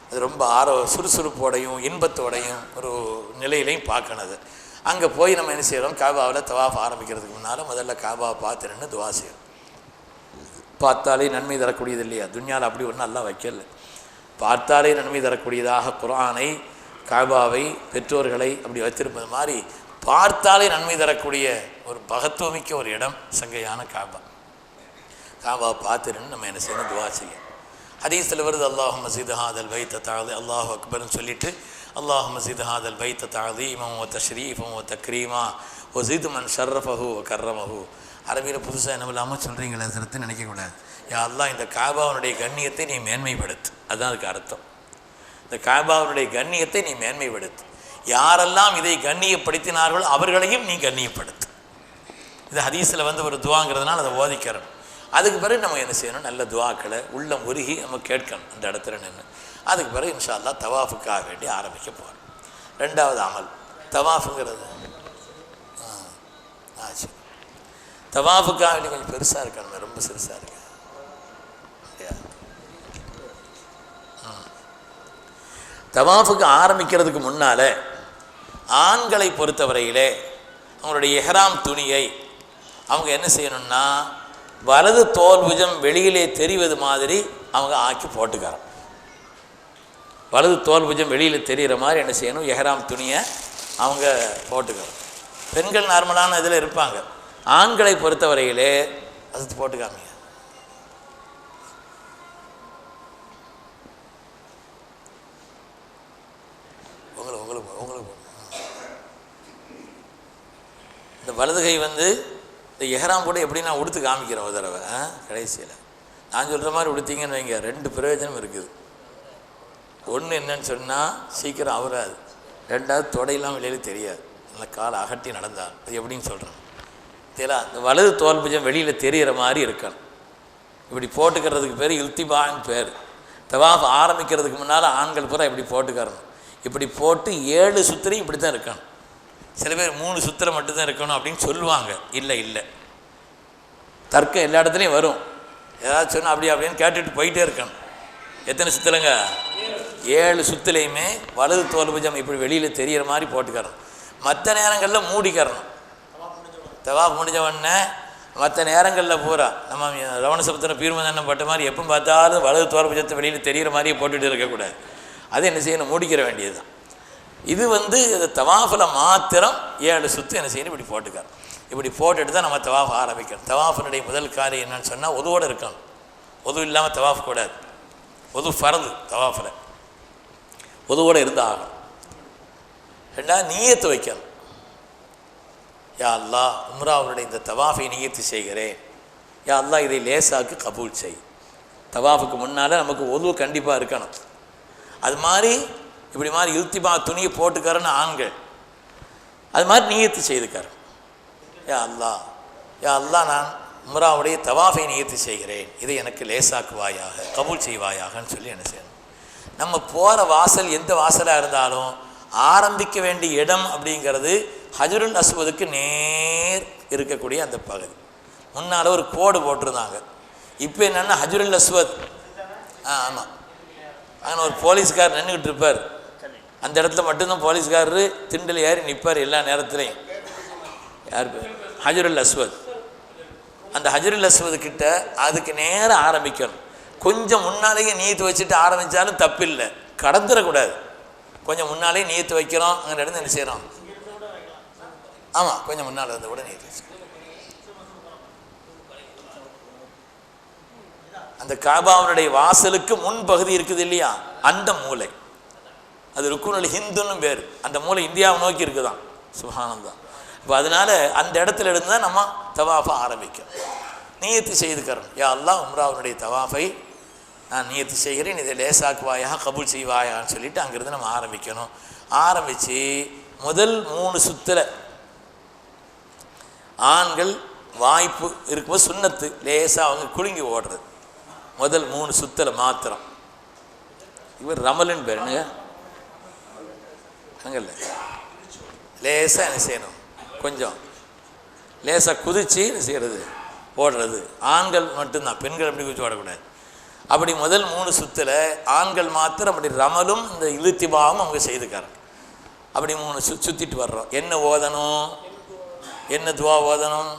அது ரொம்ப சுறுசுறுப்போடையும் இன்பத்தோடையும் ஒரு நிலையிலையும் பார்க்கணுது. அங்கே போய் நம்ம என்ன செய்கிறோம், காபாவில் தவாஃப் ஆரம்பிக்கிறதுக்கு முன்னால் முதல்ல காபாவை பார்த்துன்னு துவா செய்யணும். பார்த்தாலே நன்மை தரக்கூடியது இல்லையா, துன்யாவில் அப்படி ஒன்றும் நல்லா வைக்கல. பார்த்தாலே நன்மை தரக்கூடியதாக குர்ஆனை, காபாவை, பெற்றோர்களை அப்படி வைத்திருப்பது மாதிரி பார்த்தாலே நன்மை தரக்கூடிய ஒரு மகத்துவமிக்க ஒரு இடம் சங்கையான காபா. காபாவை பார்த்துன்னு நம்ம என்ன செய்யணும், துவா செய்யணும். ஹதீஸில் வருது, அல்லாஹும்ம ஸித் ஹாதல் பைத்த தஅலீ, அல்லாஹு அக்பர்னு சொல்லிட்டு அல்லாஹும்ம ஸித் ஹாதல் பைத்த தஅலீமன் வ தஷ்ரீஃபன் வ தக்ரீமா வ ஸித் மன் ஷர்ரஃபஹு வ கர்ரமஹு. அரபியில் புதுசாக என்ன இல்லாமல் சொல்கிறீங்களே சிறுத்து நினைக்கக்கூடாது. யா அல்லாஹ், இந்த காபாவுடைய கண்ணியத்தை நீ மேன்மைப்படுத்து. அதுதான் அதுக்கு அர்த்தம். இந்த காபாவுடைய கண்ணியத்தை நீ மேன்மைப்படுத்து. யாரெல்லாம் இதை கண்ணியப்படுத்தினார்களோ அவர்களையும் நீ கண்ணியப்படுத்து. இது ஹதீஸில் ஒரு துவாங்கிறதுனால அதை ஓதிக்கிறோம். அதுக்கு பிறகு நம்ம என்ன செய்யணும், நல்ல துவாக்களை உள்ளம் உருகி நம்ம கேட்கணும் அந்த இடத்துல நின்று. அதுக்கு பிறகு இன்ஷா அல்லாஹ் தவாஃபுக்காக வேண்டி ஆரம்பிக்க போகிறோம். ரெண்டாவது அமல் தவாஃபுங்கிறது. சரி, தவாஃபுக்காக வேண்டி கொஞ்சம் பெருசாக இருக்கணும், ரொம்ப சிறுசாக இருக்கு. தவாஃபுக்கு ஆரம்பிக்கிறதுக்கு முன்னால் ஆண்களை பொறுத்தவரையிலே அவங்களுடைய எஹ்ராம் துணியை அவங்க என்ன செய்யணும்னா வலது தோல் புஜம் வெளியிலே தெரிவது மாதிரி அவங்க ஆக்கி போட்டுக்கிறான். வலது தோல் புஜம் வெளியில் தெரிகிற மாதிரி என்ன செய்யணும், எஹ்ராம் துணியை அவங்க போட்டுக்கிறோம். பெண்கள் நார்மலான இதில் இருப்பாங்க. ஆண்களை பொறுத்தவரையிலே அது போட்டுக்காமீங்க. உங்களுக்கு இந்த வலதுகை இந்த எஹ்ராம் கூட எப்படி நான் உடுத்து காமிக்கிறேன் ஒரு தடவை கடைசியில். நான் சொல்கிற மாதிரி உடுத்திங்கன்னு வைங்க, ரெண்டு பிரயோஜனம் இருக்குது. ஒன்று என்னன்னு சொன்னால் சீக்கிரம் அவராது, ரெண்டாவது தொடையெல்லாம் வெளியில் தெரியாது, நல்லா காலை அகட்டி நடந்தால். அது எப்படின்னு சொல்கிறேன் தெரியல. இந்த வலது தோல் புஜம் வெளியில் தெரிகிற மாதிரி இருக்கணும். இப்படி போட்டுக்கிறதுக்கு பேர் இல்திபான்னு பேர். தவாஃப் ஆரம்பிக்கிறதுக்கு முன்னால் ஆண்கள் பூரா இப்படி போட்டுக்கிறணும். இப்படி போட்டு 7 சுத்திரையும் இப்படி தான் இருக்கணும். சில பேர் 3 சுத்திரை மட்டும்தான் இருக்கணும் அப்படின்னு சொல்லுவாங்க. இல்லை, தர்க்கம் எல்லா இடத்துலையும் வரும். ஏதாவது சொன்னால் அப்படின்னு கேட்டுட்டு போயிட்டே இருக்கணும். எத்தனை சுத்திரங்க? 7 சுத்திலையுமே வலது தோல் புஜம் இப்படி வெளியில் தெரிகிற மாதிரி போட்டுக்கிறணும். மற்ற நேரங்களில் மூடிக்கிறணும். தவாஃப் முடிஞ்ச உடனே மற்ற நேரங்களில் பூரா நம்ம ரவணசபத்திரம் பீர்மதன்னம் பட்ட மாதிரி எப்போ பார்த்தாலும் வலது தோல் புஜத்தை வெளியில் தெரிகிற மாதிரியே போட்டுகிட்டு இருக்கக்கூடாது. அது என்ன செய்யணும், மூடிக்கிற வேண்டியது தான். இது இந்த தவாஃபில் மாத்திரம் 7 சுற்று என்ன செய்யணும், இப்படி போட்டுக்கார். இப்படி போட்டுட்டு தான் நம்ம தவாஃப் ஆரம்பிக்கணும். தவாஃபினுடைய முதல் காரியம் என்னன்னு சொன்னால் ஒதுவோடு இருக்கணும். ஒது இல்லாமல் தவாஃப் கூடாது. ஒது ஃபர்து தவாஃபில் ஒதுவோடு இருந்தால் ஆகும். ரெண்டாவது நீயத்து வைக்கணும். யா அல்லாஹ், உம்ராவுடைய இந்த தவாஃபை நியத்து செய்கிறேன். யா அல்லாஹ், இதை லேசாக்கு கபூல் செய். தவாஃபுக்கு முன்னால் நமக்கு ஒது கண்டிப்பாக இருக்கணும். அது மாதிரி இப்படி மாதிரி இல்திபா துணியை போட்டுக்காரன்னு ஆண்கள் அது மாதிரி நியத்து செய்துக்கார். யா அல்லாஹ், நான் உம்ராவுடைய தவாஃபை நியத்து செய்கிறேன், இதை எனக்கு லேசாக்குவாயாக, கபூல் செய்வாயாகன்னு சொல்லி என்ன செய்யணும். நம்ம போகிற வாசல் எந்த வாசலாக இருந்தாலும் ஆரம்பிக்க வேண்டிய இடம் அப்படிங்கிறது ஹஜருல் அஸ்வதுக்கு நேர் இருக்கக்கூடிய அந்த பகுதி. முன்னால் ஒரு கோடு போட்டிருந்தாங்க. இப்போ என்னென்னா ஹஜ்ருல் அஸ்வத். ஆமாம், அங்கே ஒரு போலீஸ்கார் நின்றுக்கிட்டு இருப்பார். அந்த இடத்துல மட்டும்தான் போலீஸ்காரரு திண்டில் ஏறி நிற்பார் எல்லா நேரத்துலையும். யார் பேர்? ஹஜ்ருல் அஸ்வத். அந்த ஹஜ்ருல் அஸ்வத் கிட்ட அதுக்கு நேரம் ஆரம்பிக்கணும். கொஞ்சம் முன்னாலேயே நீயத்து வச்சுட்டு ஆரம்பித்தாலும் தப்பில்லை, கடந்துடக்கூடாது. கொஞ்சம் முன்னாலேயே நீயத்து வைக்கிறோம், அங்கே இருந்து என்ன செய்கிறோம்? ஆமாம், கொஞ்சம் முன்னால் இருந்து கூட நீயத்து வச்சு அந்த காபாவுடைய வாசலுக்கு முன்பகுதி இருக்குது இல்லையா, அந்த மூலை, அது ருக்குனுல் ஹிந்துன்னு பேர். அந்த மூலை இந்தியாவை நோக்கி இருக்குதான். சுப்ஹானல்லாஹ். இப்போ அதனால அந்த இடத்துல இருந்து தான் நம்ம தவாஃபை ஆரம்பிக்கும். நீயத்து செய்துக்கிறோம், யா அல்லாஹ் உம்ராவுடைய தவாஃபை நான் நியத்து செய்கிறேன், இதை லேசாக்குவாயா கபூல் செய்வாயான்னு சொல்லிட்டு அங்கேருந்து நம்ம ஆரம்பிக்கணும். ஆரம்பித்து முதல் 3 சுத்தில் ஆண்கள் வாய்ப்பு இருக்கும்போது சுன்னத்து லேசாக அவங்க குலுங்கி ஓடுறது. முதல் 3 சுத்தில் மாத்திரம். இவர் ரமலின் பேர் என்னங்க அங்கல்ல, லேசாக என்ன செய்யணும், கொஞ்சம் லேசாக குதிச்சு என்ன செய்கிறது, ஓடுறது. ஆண்கள் மட்டும்தான், பெண்கள் அப்படி குதிச்சு ஓடக்கூடாது. அப்படி முதல் 3 சுத்தில் ஆண்கள் மாத்திரம் அப்படி ரமலும் இந்த இழுத்திபாவும் அவங்க செய்துக்காரங்க. அப்படி 3 சுற்றிட்டு வர்றோம். என்ன ஓதணும், என்ன துவா ஓதணும்?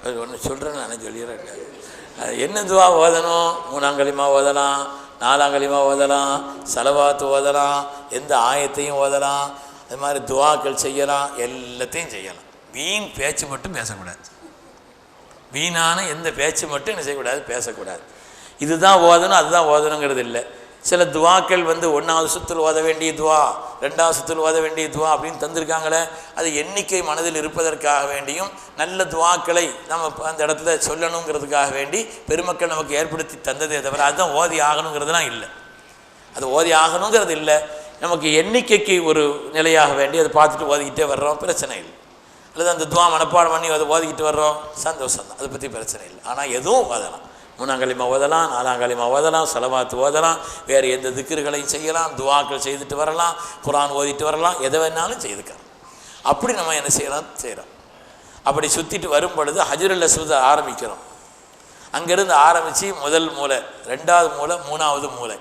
அது ஒன்று சொல்கிறேன்னு நான் சொல்லிடுறேன். என்ன துவா ஓதணும்? 3ஆம் கலிமா ஓதலாம், 4ஆம் கலிமா ஓதலாம், சலவாத்து ஓதலாம், எந்த ஆயத்தையும் ஓதலாம், அது மாதிரி துவாக்கள் செய்யலாம், எல்லாத்தையும் செய்யலாம். வீண் பேச்சு மட்டும் பேசக்கூடாது. வீணான எந்த பேச்சு மட்டும் என்ன செய்யக்கூடாது, பேசக்கூடாது. இதுதான் ஓதணும் அதுதான் ஓதணுங்கிறது இல்லை. சில துவாக்கள் 1வது சுத்தில் ஓத வேண்டிய துவா, 2வது சுத்தில் ஓத வேண்டிய துவா அப்படின்னு தந்திருக்காங்களே, அது எண்ணிக்கை மனதில் இருப்பதற்காக வேண்டியும் நல்ல துவாக்களை நம்ம அந்த இடத்துல சொல்லணுங்கிறதுக்காக வேண்டி பெருமக்கள் நமக்கு ஏற்படுத்தி தந்ததே தவிர அதுதான் ஓதி ஆகணுங்கிறதுலாம் இல்லை. அது ஓதி ஆகணுங்கிறது இல்லை, நமக்கு எண்ணிக்கைக்கு ஒரு நிலையாக வேண்டி அதை பார்த்துட்டு ஓதிக்கிட்டே வர்றோம், பிரச்சனை இல்லை. அல்லது அந்த துவா மனப்பாடம் பண்ணி அதை ஓதிக்கிட்டு வர்றோம், சந்தோஷம் தான், அதை பற்றி பிரச்சனை இல்லை. ஆனால் எதுவும் ஓதலாம், 3ஆம் கலிமா ஓதலாம், 4ஆம் கலிமா ஓதலாம், சலவாத்து ஓதலாம், வேறு எந்த திக்ருகளையும் செய்யலாம், துவாக்கள் செய்துட்டு வரலாம், குரான் ஓதிட்டு வரலாம், எதை வேணாலும் செய்துக்கலாம். அப்படி நம்ம என்ன செய்கிறோம். அப்படி சுற்றிட்டு வரும் பொழுது ஹஜ்ருல் அஸ்வத் ஆரம்பிக்கிறோம். அங்கேருந்து ஆரம்பித்து முதல் மூலை, 2வது மூலை, 3வது மூலை.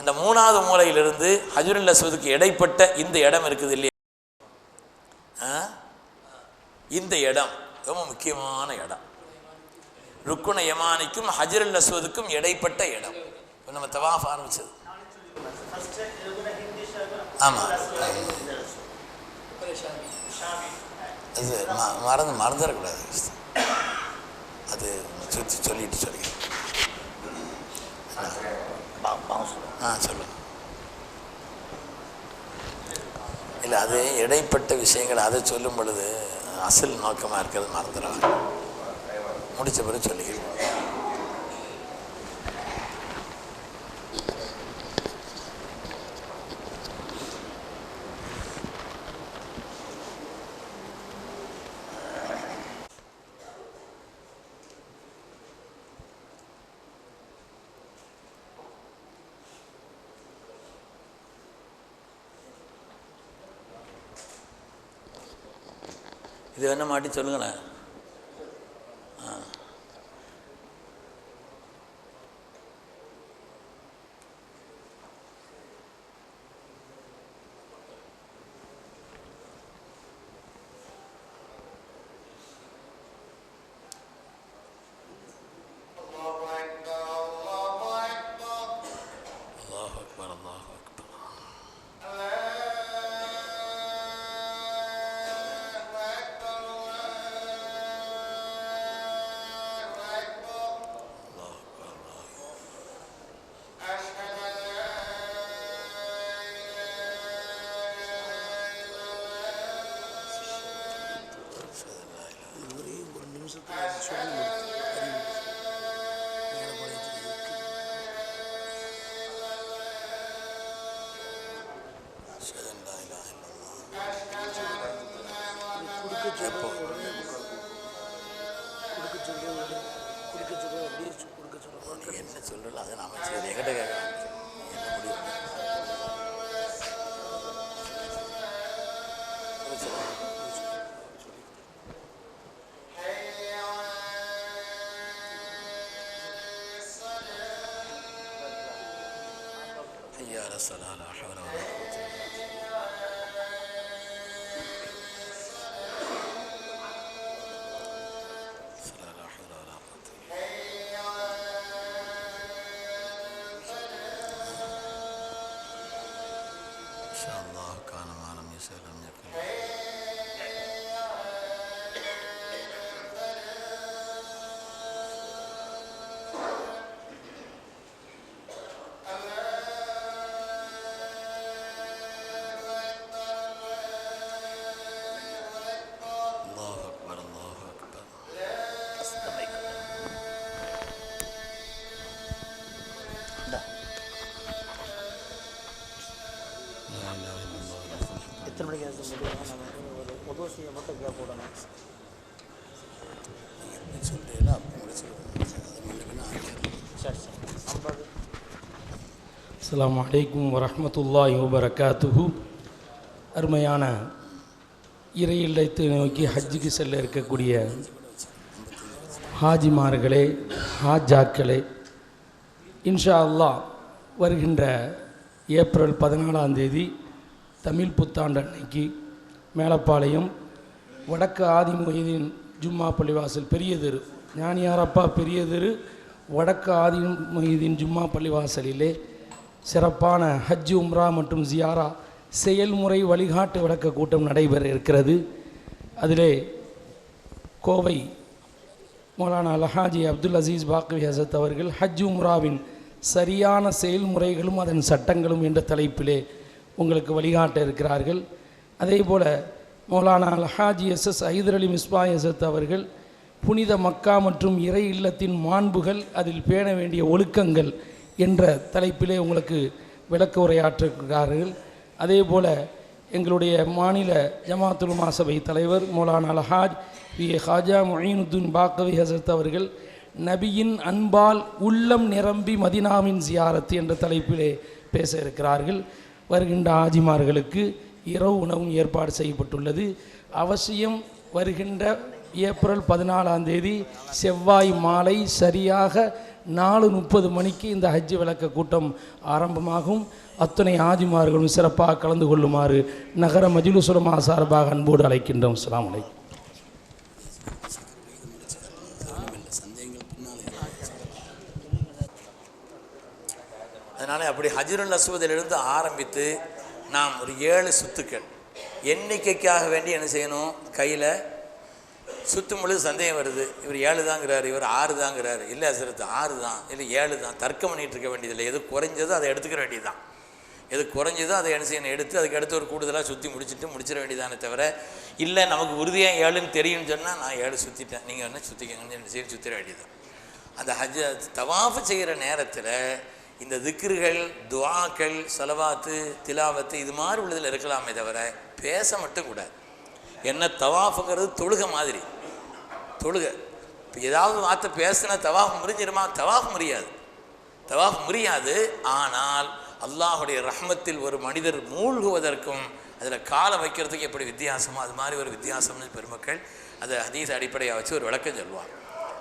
அந்த 3வது மூலையிலிருந்து ஹஜ்ருல் அஸ்வதுக்கு இடைப்பட்ட இந்த இடம் இருக்குது இல்லையா, இந்த இடம் ரொம்ப முக்கியமான இடம். ருக்குன யமானிக்கும் ஹஜ்ருல் அஸ்வதுக்கும் இடைப்பட்ட இடம். நம்ம தவாஃப் ஆரம்பிச்சது. ஆமாம், அது மறந்துடக்கூடாது. அது சொல்லிட்டு சொல்லி சொல்லுங்க. இல்லை, அது இடைப்பட்ட விஷயங்கள் அதை சொல்லும் பொழுது அசல் நோக்கமாக இருக்கிறது மறந்துடுறாங்க. முடித்த பிறகு சொல்லிக்கிறேன். இது வேணா மாட்டி சொல்லுங்களேன். என்ன சொல்கிறோம் அதை நாம் சரி என்கிட்ட கேட்கலாம். என்ன முடியும் حي على الصلاة لا حول ولا قوة إلا بالله الصلاة لا حول ولا قوة إلا بالله إن شاء الله كان ما لم يسأل لم يكن الله أكبر الله أكبر لا إله إلا الله எத்தனை மணிக்கு ஒரு உதவி செய்ய மட்டும் கேப் போடணும். சொல்கிறீங்களா அப்போ முடிச்சு சரி சரி 50. அஸ்ஸலாமு அலைக்கும் வரஹ்மத்துல்லாஹி வபரகாத்துஹு. அருமையான இறை இல்லத்தை நோக்கி ஹஜ்ஜுக்கு செல்ல இருக்கக்கூடிய ஹாஜிமார்களே, ஹாஜாக்களே, இன்ஷா அல்லாஹ் வருகின்ற ஏப்ரல் 14ஆம் தேதி தமிழ் புத்தாண்டு அன்னைக்கு மேலப்பாளையம் வடக்கு ஆதி மொஹிதீன் ஜும்மா பள்ளிவாசல் பெரிய தெரு, ஞானியாரப்பா பெரிய தெரு, வடக்கு ஆதி மொஹிதீன் ஜும்மா பள்ளிவாசலிலே சிறப்பான ஹஜ், உம்ரா மற்றும் ஜியாரா செயல்முறை வழிகாட்டு விளக்க கூட்டம் நடைபெற இருக்கிறது. அதிலே கோவை மௌலானா அல்ஹாஜி அப்துல் அசீஸ் பாக்வி ஹசரத் அவர்கள் ஹஜ் உம்ராவின் சரியான செயல்முறைகளும் அதன் சட்டங்களும் என்ற தலைப்பிலே உங்களுக்கு வழிகாட்ட இருக்கிறார்கள். அதே போல் மௌலானா அல்ஹாஜி எஸ்எஸ் ஹைதர் அலி மிஸ்பாய் ஹசரத் அவர்கள் புனித மக்கா மற்றும் இறை இல்லத்தின் மாண்புகள், அதில் பேண வேண்டிய ஒழுக்கங்கள் என்ற தலைப்பிலே உங்களுக்கு விளக்க உரையாற்றுகிறார்கள். அதே போல் எங்களுடைய மாநில ஜமாத்துல் உலமா சபை தலைவர் மௌலானா அல்ஹாஜ் வி ஹாஜா முஈனுத்தீன் பாக்கவி ஹசரத் அவர்கள் நபியின் அன்பால் உள்ளம் நிரம்பி மதினாவின் ஜியாரத் என்ற தலைப்பிலே பேச இருக்கிறார்கள். வருகின்ற ஆஜிமார்களுக்கு இரவு உணவும் ஏற்பாடு செய்யப்பட்டுள்ளது. அவசியம் வருகின்ற ஏப்ரல் 14ஆம் தேதி செவ்வாய் மாலை சரியாக 4:30 மணிக்கு இந்த ஹஜ் விளக்க கூட்டம் ஆரம்பமாகும். அத்துணை ஆஜிமார்களும் சிறப்பாக கலந்து கொள்ளுமாறு நகர மஜ்லிஸ் உலமா சார்பாக அன்போடு அழைக்கின்றோம். அஸ்ஸலாமு அலைக்கும். அதனால் அப்படி ஹஜ்ருல் அஸ்வதிலிருந்து ஆரம்பித்து நாம் ஒரு 7 சுத்துக்கள் எண்ணிக்கைக்காக வேண்டி என்ன செய்யணும், கையில் சுற்றும் பொழுது சந்தேகம் வருது, இவர் 7 தாங்கிறாரு, இவர் 6 தாங்கிறாரு, இல்லை ஹஸ்ரத் 6 தான், இல்லை 7 தான், தர்க்கம் பண்ணிகிட்டு இருக்க வேண்டியதில்லை. எது குறைஞ்சதோ அதை எடுத்துக்கிற வேண்டியது தான். எது குறைஞ்சதோ அதை என்ன செய்யணும், எடுத்து அதுக்கு அடுத்து ஒரு கூடுதலாக சுற்றி முடிச்சிட வேண்டியதானே தவிர, இல்லை நமக்கு உறுதியாக 7ன்னு தெரியும்னு சொன்னால் நான் 7 சுற்றிட்டேன், நீங்கள் என்ன சுற்றிக்கங்கன்னு என்ன செய்ய சுற்றிட வேண்டியது தான். அந்த ஹஜ் தவாஃப் செய்கிற நேரத்தில் இந்த திக்ருகள், துஆக்கள், ஸலவாத்து, திலாவத்து இது மாதிரி உள்ளதில் இருக்கலாமே தவிர பேச மட்டும் கூடாது. என்ன தவாஃபுங்கிறது தொழுகை மாதிரி, தொழுகை. இப்போ ஏதாவது வார்த்தை பேசினா தவாஃப் முறிஞ்சிருமா? தவாஃப் முடியாது. ஆனால் அல்லாஹுடைய ரஹ்மத்தில் ஒரு மனிதர் மூழ்குவதற்கும் அதில் காலை வைக்கிறதுக்கு எப்படி வித்தியாசமோ அது மாதிரி ஒரு வித்தியாசம்னு பெருமக்கள் அதை ஹதீஸ் அடிப்படையாக வச்சு ஒரு விளக்கம் சொல்லுவாங்க.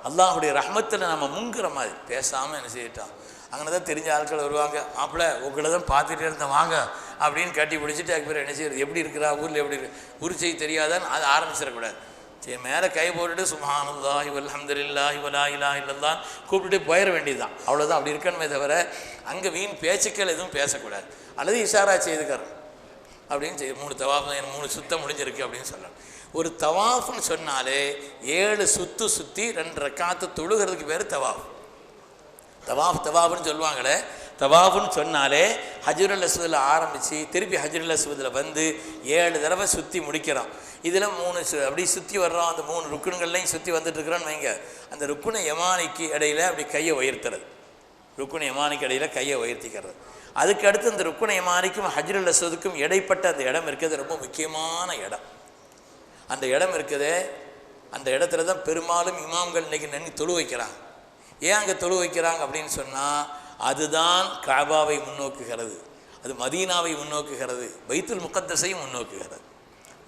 அல்லாஹுடைய ரஹ்மத்தில் நம்ம முங்குற மாதிரி பேசாமல் என்ன செய்யிட்டோம். அங்கே தான் தெரிஞ்ச ஆட்கள் வருவாங்க, மாப்பிள்ள உங்களை தான் பார்த்துட்டே இருந்தேன் வாங்க அப்படின்னு கட்டி பிடிச்சிட்டு அதுக்கு பேர் என்ன செய்யறது, எப்படி இருக்கிறா ஊரில் எப்படி இருக்கு, ஊர் செய்ய தெரியாதான்னு அதை ஆரம்பிச்சிடக்கூடாது. சரி, மேலே கை போட்டுட்டு சுப்ஹானல்லாஹி வல்ஹம்துலில்லாஹி வலா இலாஹ இல்லல்லாஹ் கூப்பிட்டுட்டு போயிட வேண்டியது தான். அவ்வளோதான். அப்படி இருக்கணுமே தவிர அங்கே வீண் பேச்சுக்கள் எதுவும் பேசக்கூடாது. அல்லது இஷாரா செய்துக்கிறோம் அப்படின்னு செய்ய 3 தவாஃப் 3 சுத்தம் முடிஞ்சிருக்கு அப்படின்னு சொல்லணும். ஒரு தவாஃப்னு சொன்னாலே 7 சுற்றி 2 ரக்காத்து தொழுகிறதுக்கு பேர் தவாஃப். தவாஃப்னு சொல்லுவாங்களே, தவாஃப்னு சொன்னாலே ஹஜ்ருல் அஸ்வதில் ஆரம்பித்து திருப்பி ஹஜ்ருல் அஸ்வதில் வந்து 7 தடவை சுற்றி முடிக்கிறோம். இதில் 3 அப்படி சுற்றி வர்றோம். அந்த 3 ருக்குன்கள்லையும் சுற்றி வந்துட்டுருக்குறோன்னு வைங்க. அந்த ருக்குனை யமானிக்கு இடையில் அப்படி கையை உயர்த்துறது, ருக்குனை யமானிக்கு இடையில் கையை உயர்த்திக்கிறது. அதுக்கு அடுத்து அந்த ருக்குனை யமானிக்கும் ஹஜ்ருல் அஸ்வதுக்கும் இடைப்பட்ட அந்த இடம் இருக்கிறது ரொம்ப முக்கியமான இடம். அந்த இடம் இருக்குதே, அந்த இடத்துல தான் பெரும்பாலும் இமாம்கள் இன்றைக்கி நின்று தொழு வைக்கிறாங்க. ஏன் அங்கே தொழு வைக்கிறாங்க அப்படின்னு சொன்னால், அதுதான் கஅபாவை முன்னோக்குகிறது, அது மதீனாவை முன்னோக்குகிறது, பைத்துல் முகத்தஸையும் முன்னோக்குகிறது.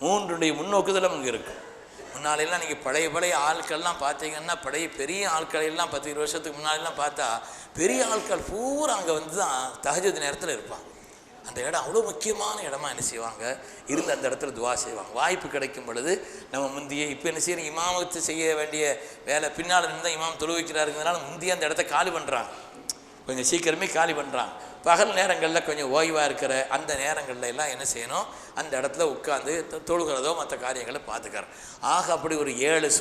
3 முன்னோக்குதலும் அங்கே இருக்குது. முன்னாலெல்லாம் நீங்கள் பழைய ஆட்கள்லாம் பார்த்தீங்கன்னா பெரிய ஆட்களெல்லாம் 10-20 வருஷத்துக்கு முன்னாடிலாம் பார்த்தா பெரிய ஆட்கள் பூரா அங்கே வந்து தான் தஹஜ்ஜுத் நேரத்தில் இருப்பாங்க. அந்த இடம் அவ்வளோ முக்கியமான இடமா என்ன செய்வாங்க, இருந்து அந்த இடத்துல துவா செய்வாங்க. வாய்ப்பு கிடைக்கும் பொழுது நம்ம முந்தியே இப்போ என்ன செய்யணும், இமாமத்து செய்ய வேண்டிய வேலை பின்னால் இருந்தால் இமாம் தொழு வைக்கிறாருங்கிறதுனால முந்தைய அந்த இடத்த காலி பண்ணுறாங்க, கொஞ்சம் சீக்கிரமே காலி பண்ணுறாங்க. பகல் நேரங்களில் கொஞ்சம் ஓய்வாக இருக்கிற அந்த நேரங்களில் எல்லாம் என்ன செய்யணும், அந்த இடத்துல உட்காந்து தொழுகிறதோ மற்ற காரியங்களை பார்த்துக்கிறோம். ஆக அப்படி ஒரு 7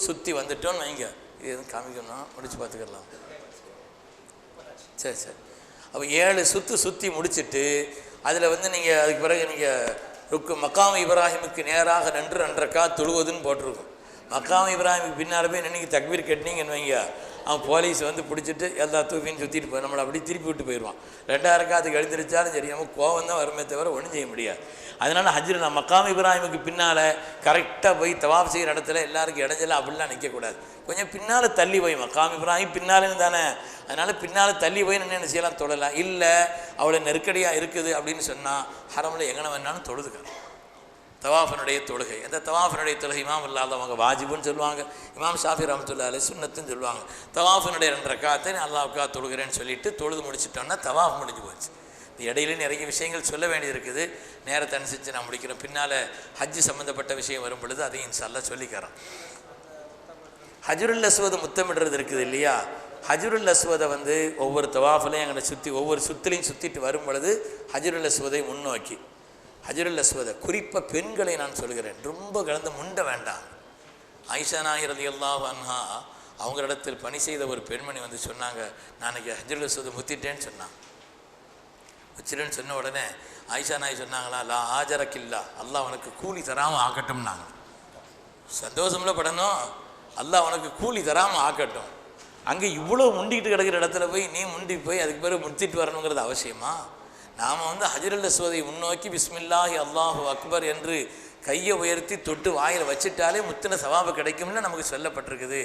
சுற்றி வந்துட்டோன்னு வைங்க, இது எதுவும் காமிக்கணும் முடிச்சு பார்த்துக்கலாம். சரி அப்போ 7 சுற்றி முடிச்சுட்டு அதில் வந்து நீங்கள் அதுக்கு பிறகு நீங்கள் மக்காம் இப்ராஹிமுக்கு நேராக 2 ரக்காத் தொழுவதுன்னு போட்டிருக்கும். மக்காம் இப்ராஹிமுக்கு பின்னால் போய் நீங்கள் தக்பீர் கட்டினீங்கன்னு வைங்க, அவன் போலீஸ் வந்து பிடிச்சிட்டு எல்லா தூக்கின்னு சுற்றிட்டு போய் நம்மளை அப்படி திருப்பி விட்டு போயிடுவான். 2 ரக்காத்துக்கு எழுந்திரிச்சாலும் சரி நம்ம கோவம் தான் வருமே தவிர ஒன்றும் செய்ய முடியாது. அதனால் ஹஜ்ஜில் நான் மக்காம் இப்ராஹிமுக்கு பின்னால் கரெக்டாக போய் தவாஃப் செய்கிற இடத்துல எல்லாருக்கும் இடைஞ்சல அப்படிலாம் நிற்கக்கூடாது. கொஞ்சம் பின்னால் தள்ளி போய், மக்காம் இப்ராஹிம் பின்னாலும் தானே, அதனால் பின்னால் தள்ளி போய் என்ன செய்யலாம், தொழலாம். இல்லை அவ்வளோ நெருக்கடியாக இருக்குது அப்படின்னு சொன்னால் ஹரமில் எங்கே வேணாலும் தொழுதுக்கிறோம். தவாஃபினுடைய தொழுகை, அந்த தவாஃபினுடைய தொழுகை இமாம் இல்லாதவங்க வாஜிபுன்னு சொல்லுவாங்க, இமாம் ஷாஃபி ரஹ்மத்துல்லாஹி அலைஹி சுன்னத்துன்னு சொல்லுவாங்க. தவாஃபினுடைய 2 ரக்காத்தை அல்லாஹ்வுக்காக தொழுகிறேன்னு சொல்லிட்டு தொழுது முடிச்சிட்டோன்னா தவாஃப் முடிஞ்சு போச்சு. இந்த இடையில நிறைய விஷயங்கள் சொல்ல வேண்டியது இருக்குது, நேரத்தை அனுசரித்து நான் முடிக்கிறேன். பின்னால் ஹஜ்ஜு சம்மந்தப்பட்ட விஷயம் வரும் பொழுது அதையும் இன்ஷால்லாஹ் சொல்லிக்கிறோம். ஹஜ்ருல் அஸ்வதை முத்தமிடுறது இருக்குது இல்லையா, ஹஜ்ருல் அஸ்வதை வந்து ஒவ்வொரு தவாஃபிலையும் எங்களை சுற்றி ஒவ்வொரு சுற்றிலையும் சுற்றிட்டு வரும் பொழுது ஹஜ்ருல் அஸ்வதை முன்னோக்கி, ஹஜ்ருல் அஸ்வதை குறிப்பாக பெண்களை நான் சொல்கிறேன், ரொம்ப கலந்து முண்ட வேண்டாம். ஆயிஷா நாயகி ரலியல்லாஹு அன்ஹா அவங்களிடத்தில் பணி செய்த ஒரு பெண்மணி வந்து சொன்னாங்க, நான் இன்னைக்கு ஹஜ்ருல் அஸ்வதை முத்திட்டேன்னு சொன்னாங்க. வச்சிருன்னு சொன்ன உடனே ஆயிஷா நாயகி சொன்னாங்களா, லா ஆஜரக்கில்லா, அல்லாஹ் அவனுக்கு கூலி தராமல் ஆக்கட்டும்னாங்க. சந்தோஷம்ல படணும், அல்லாஹ் அவனுக்கு கூலி தராமல் ஆக்கட்டும். அங்கே இவ்வளோ முண்டிக்கிட்டு கிடக்கிற இடத்துல போய் நீ முண்டி போய் அதுக்கு பிறகு முடித்திட்டு வரணுங்கிறது அவசியமா? நாம் வந்து ஹஜ்ருல் அஸ்வதை முன்னோக்கி பிஸ்மில்லாஹி அல்லாஹு அக்பர் என்று கையை உயர்த்தி தொட்டு வாயில் வச்சுட்டாலே முத்தின சவாபு கிடைக்கும்னு நமக்கு சொல்லப்பட்டிருக்குது.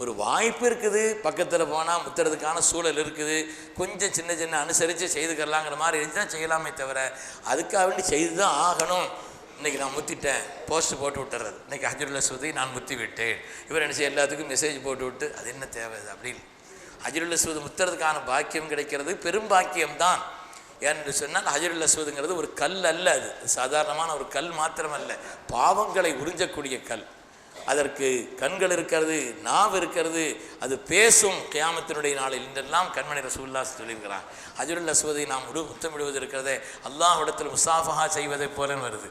ஒரு வாய்ப்பு இருக்குது, பக்கத்தில் போனால் முத்துறதுக்கான சூழல் இருக்குது, கொஞ்சம் சின்ன அனுசரித்து செய்துக்கலாங்கிற மாதிரி இருந்துச்சுன்னா செய்யலாமே தவிர அதுக்காக வேண்டி செய்து தான் ஆகணும். இன்றைக்கி நான் முத்திட்டேன் போஸ்ட் போட்டு விட்டுறது, இன்றைக்கி ஹஜ்ருல் அஸ்வதை நான் முத்தி விட்டேன், இவர் என்ன செய்ய எல்லாத்துக்கும் மெசேஜ் போட்டு விட்டு அது என்ன தேவை அப்படின்னு. ஹஜ்ருல் அஸ்வதை முத்துறதுக்கான பாக்கியம் கிடைக்கிறது பெரும் பாக்கியம்தான். ஏன்னு சொன்னால் ஹஜ்ருல் அஸ்வதுங்கிறது ஒரு கல் அல்ல, அது சாதாரணமான ஒரு கல் மாத்திரமல்ல, பாவங்களை உறிஞ்சக்கூடிய கல். அதற்கு கண்கள் இருக்கிறது, நாவு இருக்கிறது, அது பேசும் கியாமத்தினுடைய நாளில் என்றெல்லாம் கண்மணி ரசூலுல்லாஹ் சொல்லியிருக்கிறார். ஹஜ்ருல் அஸ்வதை நாம் முத்தமிடுவது இருக்கிறதே அல்லாஹ்விடத்தில் முசாஃபஹா செய்வதைப் போல வருது,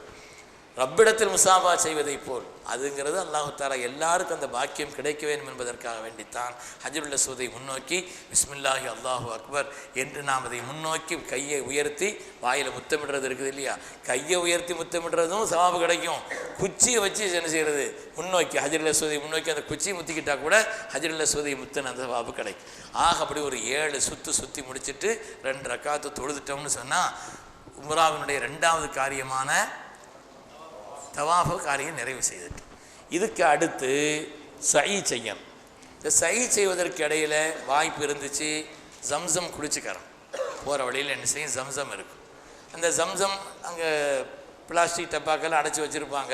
ரப்பிடத்தில் முசாஃபா செய்வதை போல் அதுங்கிறது அல்லாஹு தஆலா எல்லாருக்கும் அந்த பாக்கியம் கிடைக்க வேண்டும் என்பதற்காக வேண்டித்தான் ஹஜ்ருல் அஸ்வதை முன்னோக்கி பிஸ்மில்லாஹி அல்லாஹு அக்பர் என்று நாம் அதை முன்னோக்கி கையை உயர்த்தி வாயில் முத்தமிடுறது இருக்குது இல்லையா, கையை உயர்த்தி முத்தமிடுறதும் சவாபு கிடைக்கும். குச்சியை வச்சு என்ன செய்கிறது, முன்னோக்கி ஹஜ்ருல் அஸ்வதை முன்னோக்கி அந்த குச்சியை முத்திக்கிட்டால் கூட ஹஜ்ருல் அஸ்வதை முத்தின அந்த சவாபு கிடைக்கும். ஆக அப்படி ஒரு 7 சுற்றி முடிச்சுட்டு 2 ரக்காத்து தொழுதுட்டோம்னு சொன்னால் உம்ராவினுடைய 2வது காரியமான தவாஃபு காரியம் நிறைவு செய்துட்டு இதுக்கு அடுத்து சயி செய்யணும். இந்த சயி செய்வதற்கு இடையில் வாய்ப்பு இருந்துச்சு ஜம்சம் குடிச்சுக்கிறோம். போகிற வழியில் என்ன செய்யும், ஜம்சம் இருக்கும். அந்த ஜம்சம் அங்கே பிளாஸ்டிக் டப்பாக்கெல்லாம் அடைச்சி வச்சுருப்பாங்க,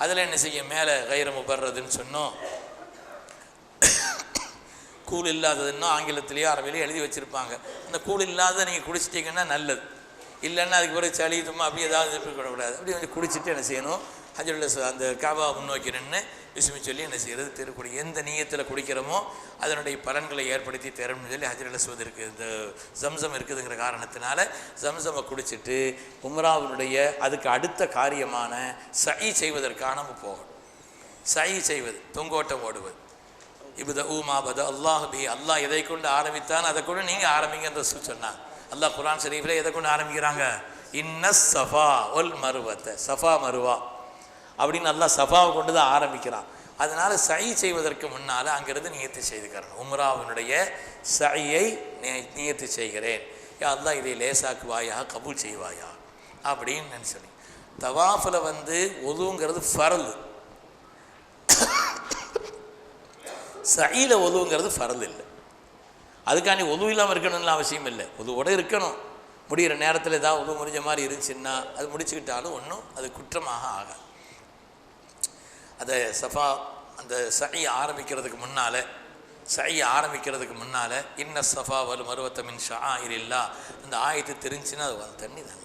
அதில் என்ன செய்யும், மேலே கைர முபர்றதுன்னு சொன்னோம், கூழ் இல்லாததுன்னோ ஆங்கிலத்திலேயோ அரபிலையோ எழுதி வச்சுருப்பாங்க. அந்த கூழ் இல்லாத நீங்கள் குடிச்சிட்டிங்கன்னா நல்லது, இல்லைன்னா அதுக்கு பிறகு சளி தும்மா அப்படி ஏதாவது இருக்கக்கூடாது. அப்படி கொஞ்சம் குடிச்சிட்டு என்ன செய்யணும், ஹஜ்ருல் அஸ்வத் அந்த காபா முன்னோக்கி நின்று விஸ்மி சொல்லி என்ன செய்கிறது, திருக்குடி எந்த நீயத்தில் குடிக்கிறோமோ அதனுடைய பலன்களை ஏற்படுத்தி தரணும்னு சொல்லி ஹஜ்ருல் அஸ்வத் இருக்குது, இந்த ஜம்சம் இருக்குதுங்கிற காரணத்தினால ஜம்சமை குடிச்சிட்டு உம்ராவினுடைய அதுக்கு அடுத்த காரியமான சயி செய்வதற்கான நம்ம போகணும். சயி செய்வது தொங்கோட்டம் ஓடுவது, இபுத ஊமா பத அல்லாஹ் பி, அல்லாஹ் எதை கொண்டு ஆரம்பித்தான் அதை கொண்டு நீங்கள் ஆரம்பிங்கன்ற சொன்னாங்க. அல்லாஹ் குர்ஆன் ஷரீஃபில் எதை கொண்டு ஆரம்பிக்கிறாங்க, இன்ன சஃபா ஒல் மருவத்தை, சஃபா மருவா அப்படின்னு அல்லாஹ் சஃபாவை கொண்டு தான் ஆரம்பிக்கிறான். அதனால் சயி செய்வதற்கு முன்னால் அங்கிருந்து நியத்து செய்துக்கிறேன், உம்ராவினுடைய சயை நியத்து செய்கிறேன், யா அல்லாஹ் இதை லேசாக்குவாயா கபூல் செய்வாயா அப்படின்னு நினச்சேன். தவாஃபில் வந்து ஒதுங்கிறது ஃபரல், சயில ஒதுங்கிறது ஃபரல் இல்லை. அதுக்காண்டி ஒது இல்லாமல் இருக்கணும்னு அவசியம் இல்லை, ஒதுவோட இருக்கணும். முடிகிற நேரத்தில் ஏதாவது ஒது முடிஞ்ச மாதிரி இருந்துச்சுன்னா அது முடிச்சுக்கிட்டாலும் ஒன்றும் அது குற்றமாக ஆகாது. அதை சஃபா அந்த சையை ஆரம்பிக்கிறதுக்கு முன்னால் இன்ன சஃபா வல் மருவத்த மின் ஷஆயிரில்லா இந்த ஆயத்து தெரிஞ்சுன்னா அது தண்ணி தானே.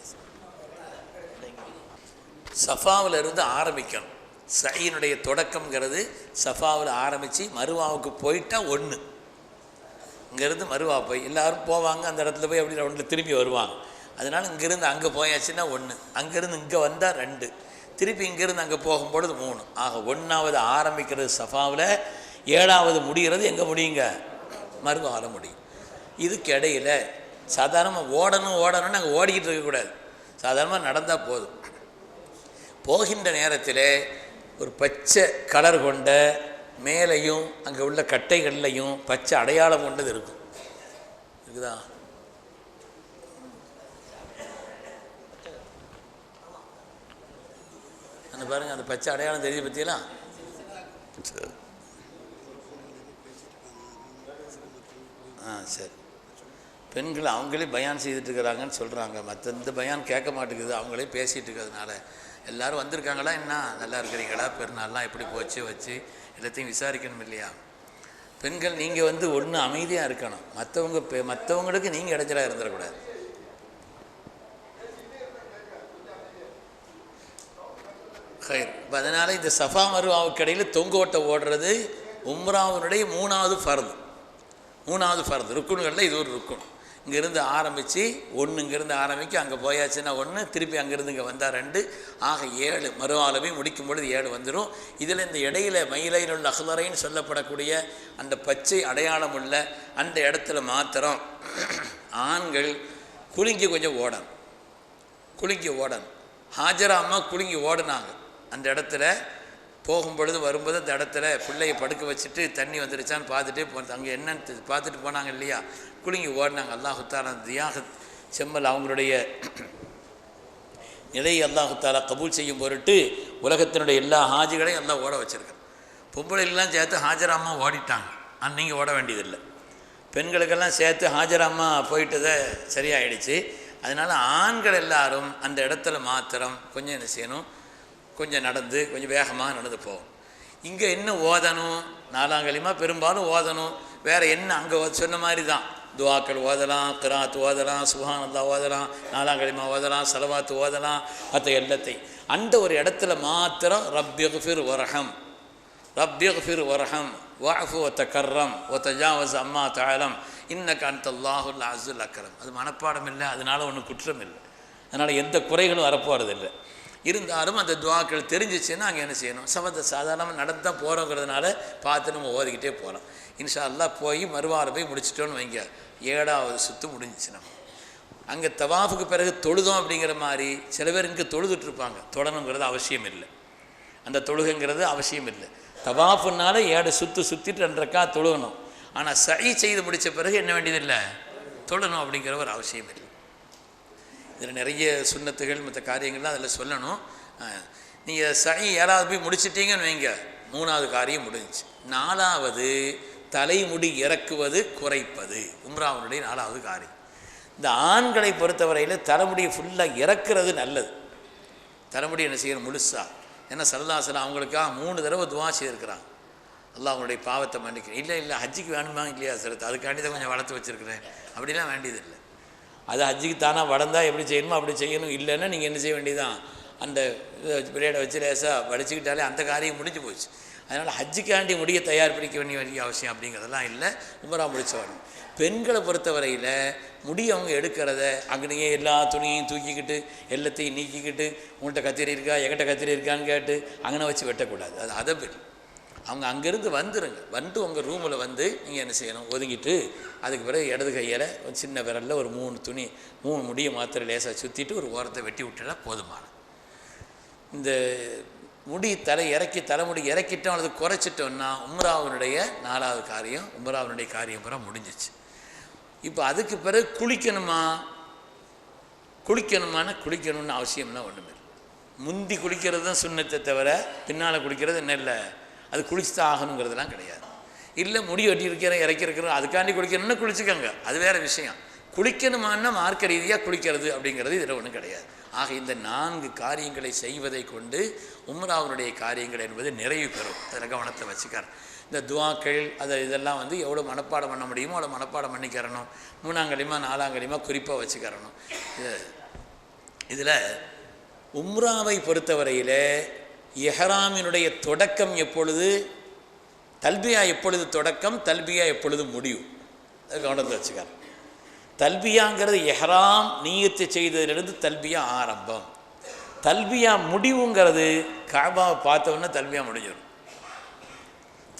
சஃபாவில் இருந்து ஆரம்பிக்கணும். சையினுடைய தொடக்கம்ங்கிறது சஃபாவில் ஆரம்பித்து மருவாவுக்கு போயிட்டா ஒன்று. இங்கேருந்து மருவா போய் எல்லோரும் போவாங்க, அந்த இடத்துல போய் அப்படி ரவுண்டில் திரும்பி வருவாங்க. அதனால் இங்கேருந்து அங்கே போயாச்சுன்னா 1, அங்கேருந்து இங்கே வந்தால் 2, திருப்பி இங்கேருந்து அங்கே போகும்பொழுது 3. ஆக 1வது ஆரம்பிக்கிறது சஃபாவில், 7வது முடிகிறது எங்கே முடியுங்க? மருவாவில் முடியும். இதுக்கு இடையில் சாதாரணமாக ஓடணும்னு அங்கே ஓடிக்கிட்டு இருக்கக்கூடாது. சாதாரணமாக நடந்தால் போதும். போகின்ற நேரத்தில் ஒரு பச்சை கலர் கொண்ட மேலையும் அங்கே உள்ள கட்டைகள்லையும் பச்சை அடையாளம் கொண்டது இருக்கும். இருக்குதா? அந்த பாருங்கள், அந்த பச்சை அடையாளம் தெரியுது பற்றியெல்லாம். சரி, பெண்கள் அவங்களே பயான் செய்துட்டு இருக்கிறாங்கன்னு சொல்கிறாங்க. மற்ற இந்த பயான் கேட்க மாட்டேங்குது, அவங்களே பேசிகிட்டு இருக்கிறதுனால. எல்லோரும் வந்திருக்காங்களா? என்ன நல்லா இருக்கிறீங்களா? பெருநாள்லாம் எப்படி போச்சு வச்சு எல்லாத்தையும் விசாரிக்கணும் இல்லையா? பெண்கள் நீங்கள் ஒன்று அமைதியாக இருக்கணும். மற்றவங்களுக்கு நீங்கள் இடைஞ்சலாக இருந்துடக்கூடாது. ஹைர். அதனால் இந்த சஃபா மருவாவுக்கு இடையில் தொங்கோட்ட ஓடுறது உம்ராவினுடைய 3வது ஃபர்து. ருக்குன்களில் இது ஒரு ருக்குன். இங்கேருந்து ஆரம்பித்து 1, இங்கேருந்து ஆரம்பிக்க அங்கே போயாச்சுன்னா 1, திருப்பி அங்கேருந்து இங்கே வந்தால் 2, ஆக 7. மறுவாலமே முடிக்கும் பொழுது 7 வந்துடும். இதில் இந்த இடையில மயிலையில் உள்ள அஹ்லரைன்னு சொல்லப்படக்கூடிய அந்த பச்சை அடையாளம் உள்ள அந்த இடத்துல மாத்திரம் ஆண்கள் குலுங்கி கொஞ்சம் ஓடணும். ஹாஜரா அம்மா குலுங்கி ஓடினாங்க. அந்த இடத்துல போகும்பொழுது வரும்போது அந்த இடத்துல பிள்ளையை படுக்க வச்சுட்டு தண்ணி வந்துருச்சான்னு பார்த்துட்டு அங்கே என்னன்னு பார்த்துட்டு போனாங்க இல்லையா? குலுங்கி ஓடினாங்க. அல்லாஹு தாலா தியாகத் செம்மல் அவங்களுடைய நிலையை அல்லாஹு தாலா கபூல் செய்யும் பொருட்டு உலகத்தினுடைய எல்லா ஹாஜிகளையும் எல்லாம் ஓட வச்சுருக்கேன். பொம்பளைகள்லாம் சேர்த்து ஹாஜராம்மா ஓடிட்டாங்க. நீங்கள் ஓட வேண்டியதில்லை. பெண்களுக்கெல்லாம் சேர்த்து ஹாஜராம்மா போயிட்டதை சரியாயிடுச்சு. அதனால் ஆண்கள் எல்லாரும் அந்த இடத்துல மாத்திரம் கொஞ்சம் என்ன செய்யணும்? கொஞ்சம் நடந்து கொஞ்சம் வேகமாக நடந்து போகும். இங்கே என்ன ஓதணும்? 4 கலிமா பெரும்பாலும் ஓதணும். வேறு என்ன அங்கே சொன்ன மாதிரி தான் துவாக்கள் ஓதலாம், கிராத் ஓதலாம், சுப்ஹானல்லாஹ் ஓதலாம், 4 கலிமா ஓதலாம், ஸலவாத் ஓதலாம். மற்ற எல்லாத்தையும் அந்த ஒரு இடத்துல மாத்திரம் ரப்பியஃபிர் வரஹம் வஅஃபு வதகர்ரம் வதஜாவஸ் அம்மா தஅலம் இன்னக அன்தல்லாஹுல் அஸீஸுல் அக்ரம். அது மனப்பாடம் இல்லை, அதனால் ஒன்றும் குற்றம் இல்லை. அதனால் எந்த குறைகளும் வரப்போகிறதில்லை. இருந்தாலும் அந்த துவாக்கள் தெரிஞ்சிச்சுன்னா அங்கே என்ன செய்யணும்? சாதாரணமாக நடந்து தான் போகிறோங்கிறதுனால பார்த்து நம்ம ஓதிக்கிட்டே போகலாம். இன்ஷா அல்லாஹ் போய் மறுவாரம் போய் முடிச்சிட்டோன்னு வைங்க, 7வது சுற்று முடிஞ்சிச்சு. நம்ம அங்கே தவாஃபுக்கு பிறகு தொழுதோம் அப்படிங்கிற மாதிரி சில பேர் இங்கே தொழுதுட்ருப்பாங்க. தொடணுங்கிறது அவசியம் இல்லை. அந்த தொழுகைங்கிறது அவசியம் இல்லை. தவாஃபுனால 7 சுற்று சுற்றிட்டு 2 ரக்காத் தொழுகணும். ஆனால் சை செய்து முடித்த பிறகு என்ன வேண்டியதில்லை, தொழணும் அப்படிங்கிற ஒரு அவசியம் இல்லை. இதில் நிறைய சுன்னத்துகள் மற்ற காரியங்கள்லாம் அதில் சொல்லணும். நீங்கள் சை 7வது போய் முடிச்சிட்டிங்கன்னு வைங்க, 3வது காரியம் முடிஞ்சிச்சு. 4வது தலைமுடி இறக்குவது குறைப்பது உம்ராவுடைய 4வது காரியம். இந்த ஆண்களை பொறுத்தவரையில் தலைமுடியை ஃபுல்லாக இறக்குறது நல்லது. தலைமுடி என்ன செய்யணும்? முழுசா. ஏன்னா ஸல்லல்லாஹு அலைஹி வஸல்லம் அவங்களுக்காக 3 தடவை துவா செய்திருக்கிறாங்க. அல்லாஹ் அவங்களுடைய பாவத்தை மன்னிக்கிறேன். இல்லை ஹஜ்ஜிக்கு வேணுமா இல்லையா சார், அதுக்காண்டி தான் கொஞ்சம் வளர்த்து வச்சுருக்கிறேன். அப்படிலாம் வேண்டியதில்லை. அது ஹஜ்ஜிக்கு தானாக வளர்ந்தால் எப்படி செய்யணுமோ அப்படி செய்யணும். இல்லைன்னா நீங்கள் என்ன செய்ய வேண்டியதான், அந்த பிளேடை வச்சு லேசாக வலிச்சுக்கிட்டாலே அந்த காரியம் முடிஞ்சு போச்சு. அதனால் ஹஜ்ஜுக்காண்டி முடிய தயார்படுத்த வேண்டிய அவசியம் அப்படிங்கிறதெல்லாம் இல்லை. உம்ரா முடிச்சவனும் பெண்களை பொறுத்தவரையில் முடி அவங்க எடுக்கிறத அங்கேயே எல்லா துணியையும் தூக்கிக்கிட்டு எல்லாத்தையும் நீக்கிக்கிட்டு உங்கள்கிட்ட கத்திரி இருக்கா எங்கிட்ட கத்திரி இருக்கான்னு கேட்டு அங்கே வச்சு வெட்டக்கூடாது. அது அதபடி. அவங்க அங்கேருந்து வந்துடுங்க. உங்கள் ரூமில் நீங்கள் என்ன செய்யணும்? ஒதுங்கிட்டு அதுக்கு பிறகு இடது கையில் சின்ன விரலில் ஒரு 3 முடியை மாத்திரை லேசாக சுற்றிட்டு ஒரு ஓரத்தை வெட்டி விட்டுட்டா போதுமான. இந்த முடி தலைமுடி இறக்கிட்டோம் அல்லது குறைச்சிட்டோம்னா உம்ராவினுடைய 4வது காரியம், உம்ராவினுடைய காரியம் பூரா முடிஞ்சிச்சு. இப்போ அதுக்கு பிறகு குளிக்கணும்னு அவசியம்னா ஒன்றுமே இல்லை. முந்தி குளிக்கிறது தான் சுன்னத்தை தவிர பின்னால் குளிக்கிறது என்ன இல்லை, அது குளிச்சு தான் ஆகணுங்கிறதுலாம் கிடையாது. இல்லை முடி வெட்டி இறக்கிருக்கிறோம் அதுக்காண்டி குளிக்கணும்னா குளிச்சுக்கோங்க, அது வேறு விஷயம். குளிக்கணுமான்னா மார்க்க ரீதியாக குளிக்கிறது அப்படிங்கிறது இதில் ஒன்றும் கிடையாது. ஆக இந்த 4 காரியங்களை செய்வதை கொண்டு உம்ராவுடைய காரியங்கள் என்பது நிறைவு பெறும். அதில் கவனத்தை வச்சுக்கிறேன். இந்த துவாக்கள் இதெல்லாம் வந்து எவ்வளோ மனப்பாடம் பண்ண முடியுமோ அவ்வளோ மனப்பாடம் பண்ணிக்கிறணும். 3ஆம் கலிமா 4ஆம் கலிமா குறிப்பாக வச்சுக்கிறணும். இதில் உம்ராவை பொறுத்தவரையில் இஹ்ராமினுடைய தொடக்கம் எப்பொழுது, தல்பியா எப்பொழுது தொடக்கம், தல்பியா எப்பொழுது முடிவு, அது கவனத்தை வச்சுக்கிறேன். தல்பியாங்கிறது இஹ்ராம் நீயத்து செய்ததிலிருந்து தல்பியா ஆரம்பம். தல்பியா முடிவுங்கிறது காபாவை பார்த்தோன்னா தல்பியா முடிஞ்சிடும்.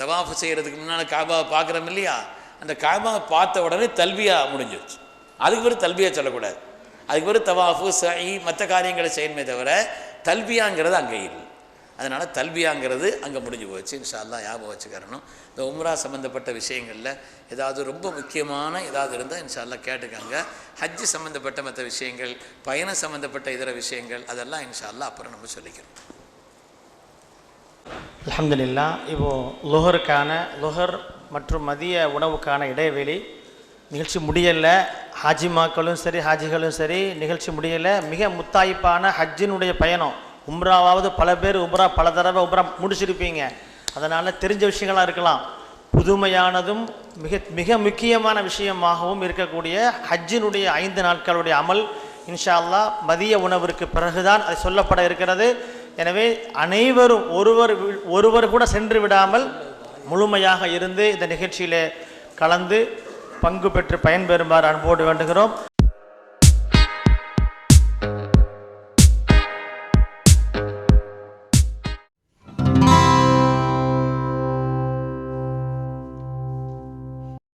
தவாஃபு செய்கிறதுக்கு முன்னால் காபாவை பார்க்குறோம் இல்லையா, அந்த காபாவை பார்த்த உடனே தல்பியா முடிஞ்சிருச்சு. அதுக்கு பிறகு தல்பியா சொல்லக்கூடாது. அதுக்கு பிறகு தவாஃபு சஇ மற்ற காரியங்களை செய்யணுமே தவிர தல்பியாங்கிறது அங்கே இல்லை. அதனால் தல்பியாங்கிறது அங்கே முடிஞ்சு போச்சு. இன்ஷா அல்லாஹ் ஞாபகம் வச்சுக்கிறணும். இந்த உம்ரா சம்மந்தப்பட்ட விஷயங்களில் ஏதாவது ரொம்ப முக்கியமான ஏதாவது இருந்தால் இன்ஷா அல்லாஹ் கேட்டுக்காங்க. ஹஜ்ஜு சம்மந்தப்பட்ட மற்ற விஷயங்கள், பயணம் சம்மந்தப்பட்ட இதர விஷயங்கள், அதெல்லாம் இன்ஷா அல்லாஹ் அப்புறம் நம்ம சொல்லிக்கிறோம். அல்ஹம்துலில்லாஹ். இப்போது லுஹர் மற்றும் மதிய உணவுக்கான இடைவெளி நிகழ்ச்சி முடியலை. ஹாஜிமாக்களும் சரி ஹாஜிகளும் சரி நிகழ்ச்சி முடியலை. மிக முத்தாய்ப்பான ஹஜ்ஜினுடைய பயணம். உம்ராவாவது பல பேர் பல தடவை உம்ரா முடிச்சிருப்பீங்க. அதனால் தெரிஞ்ச விஷயங்களாக இருக்கலாம். புதுமையானதும் மிக மிக முக்கியமான விஷயமாகவும் இருக்கக்கூடிய ஹஜ்ஜினுடைய 5 நாட்களுடைய அமல் இன்ஷா அல்லாஹ் மதிய உணவிற்கு பிறகுதான் அது சொல்லப்பட இருக்கிறது. எனவே அனைவரும் ஒருவர் கூட சென்று விடாமல் முழுமையாக இருந்து இந்த நிகழ்ச்சியிலே கலந்து பங்கு பெற்று பயன்பெறுமாறு அன்போடு வேண்டுகிறோம்.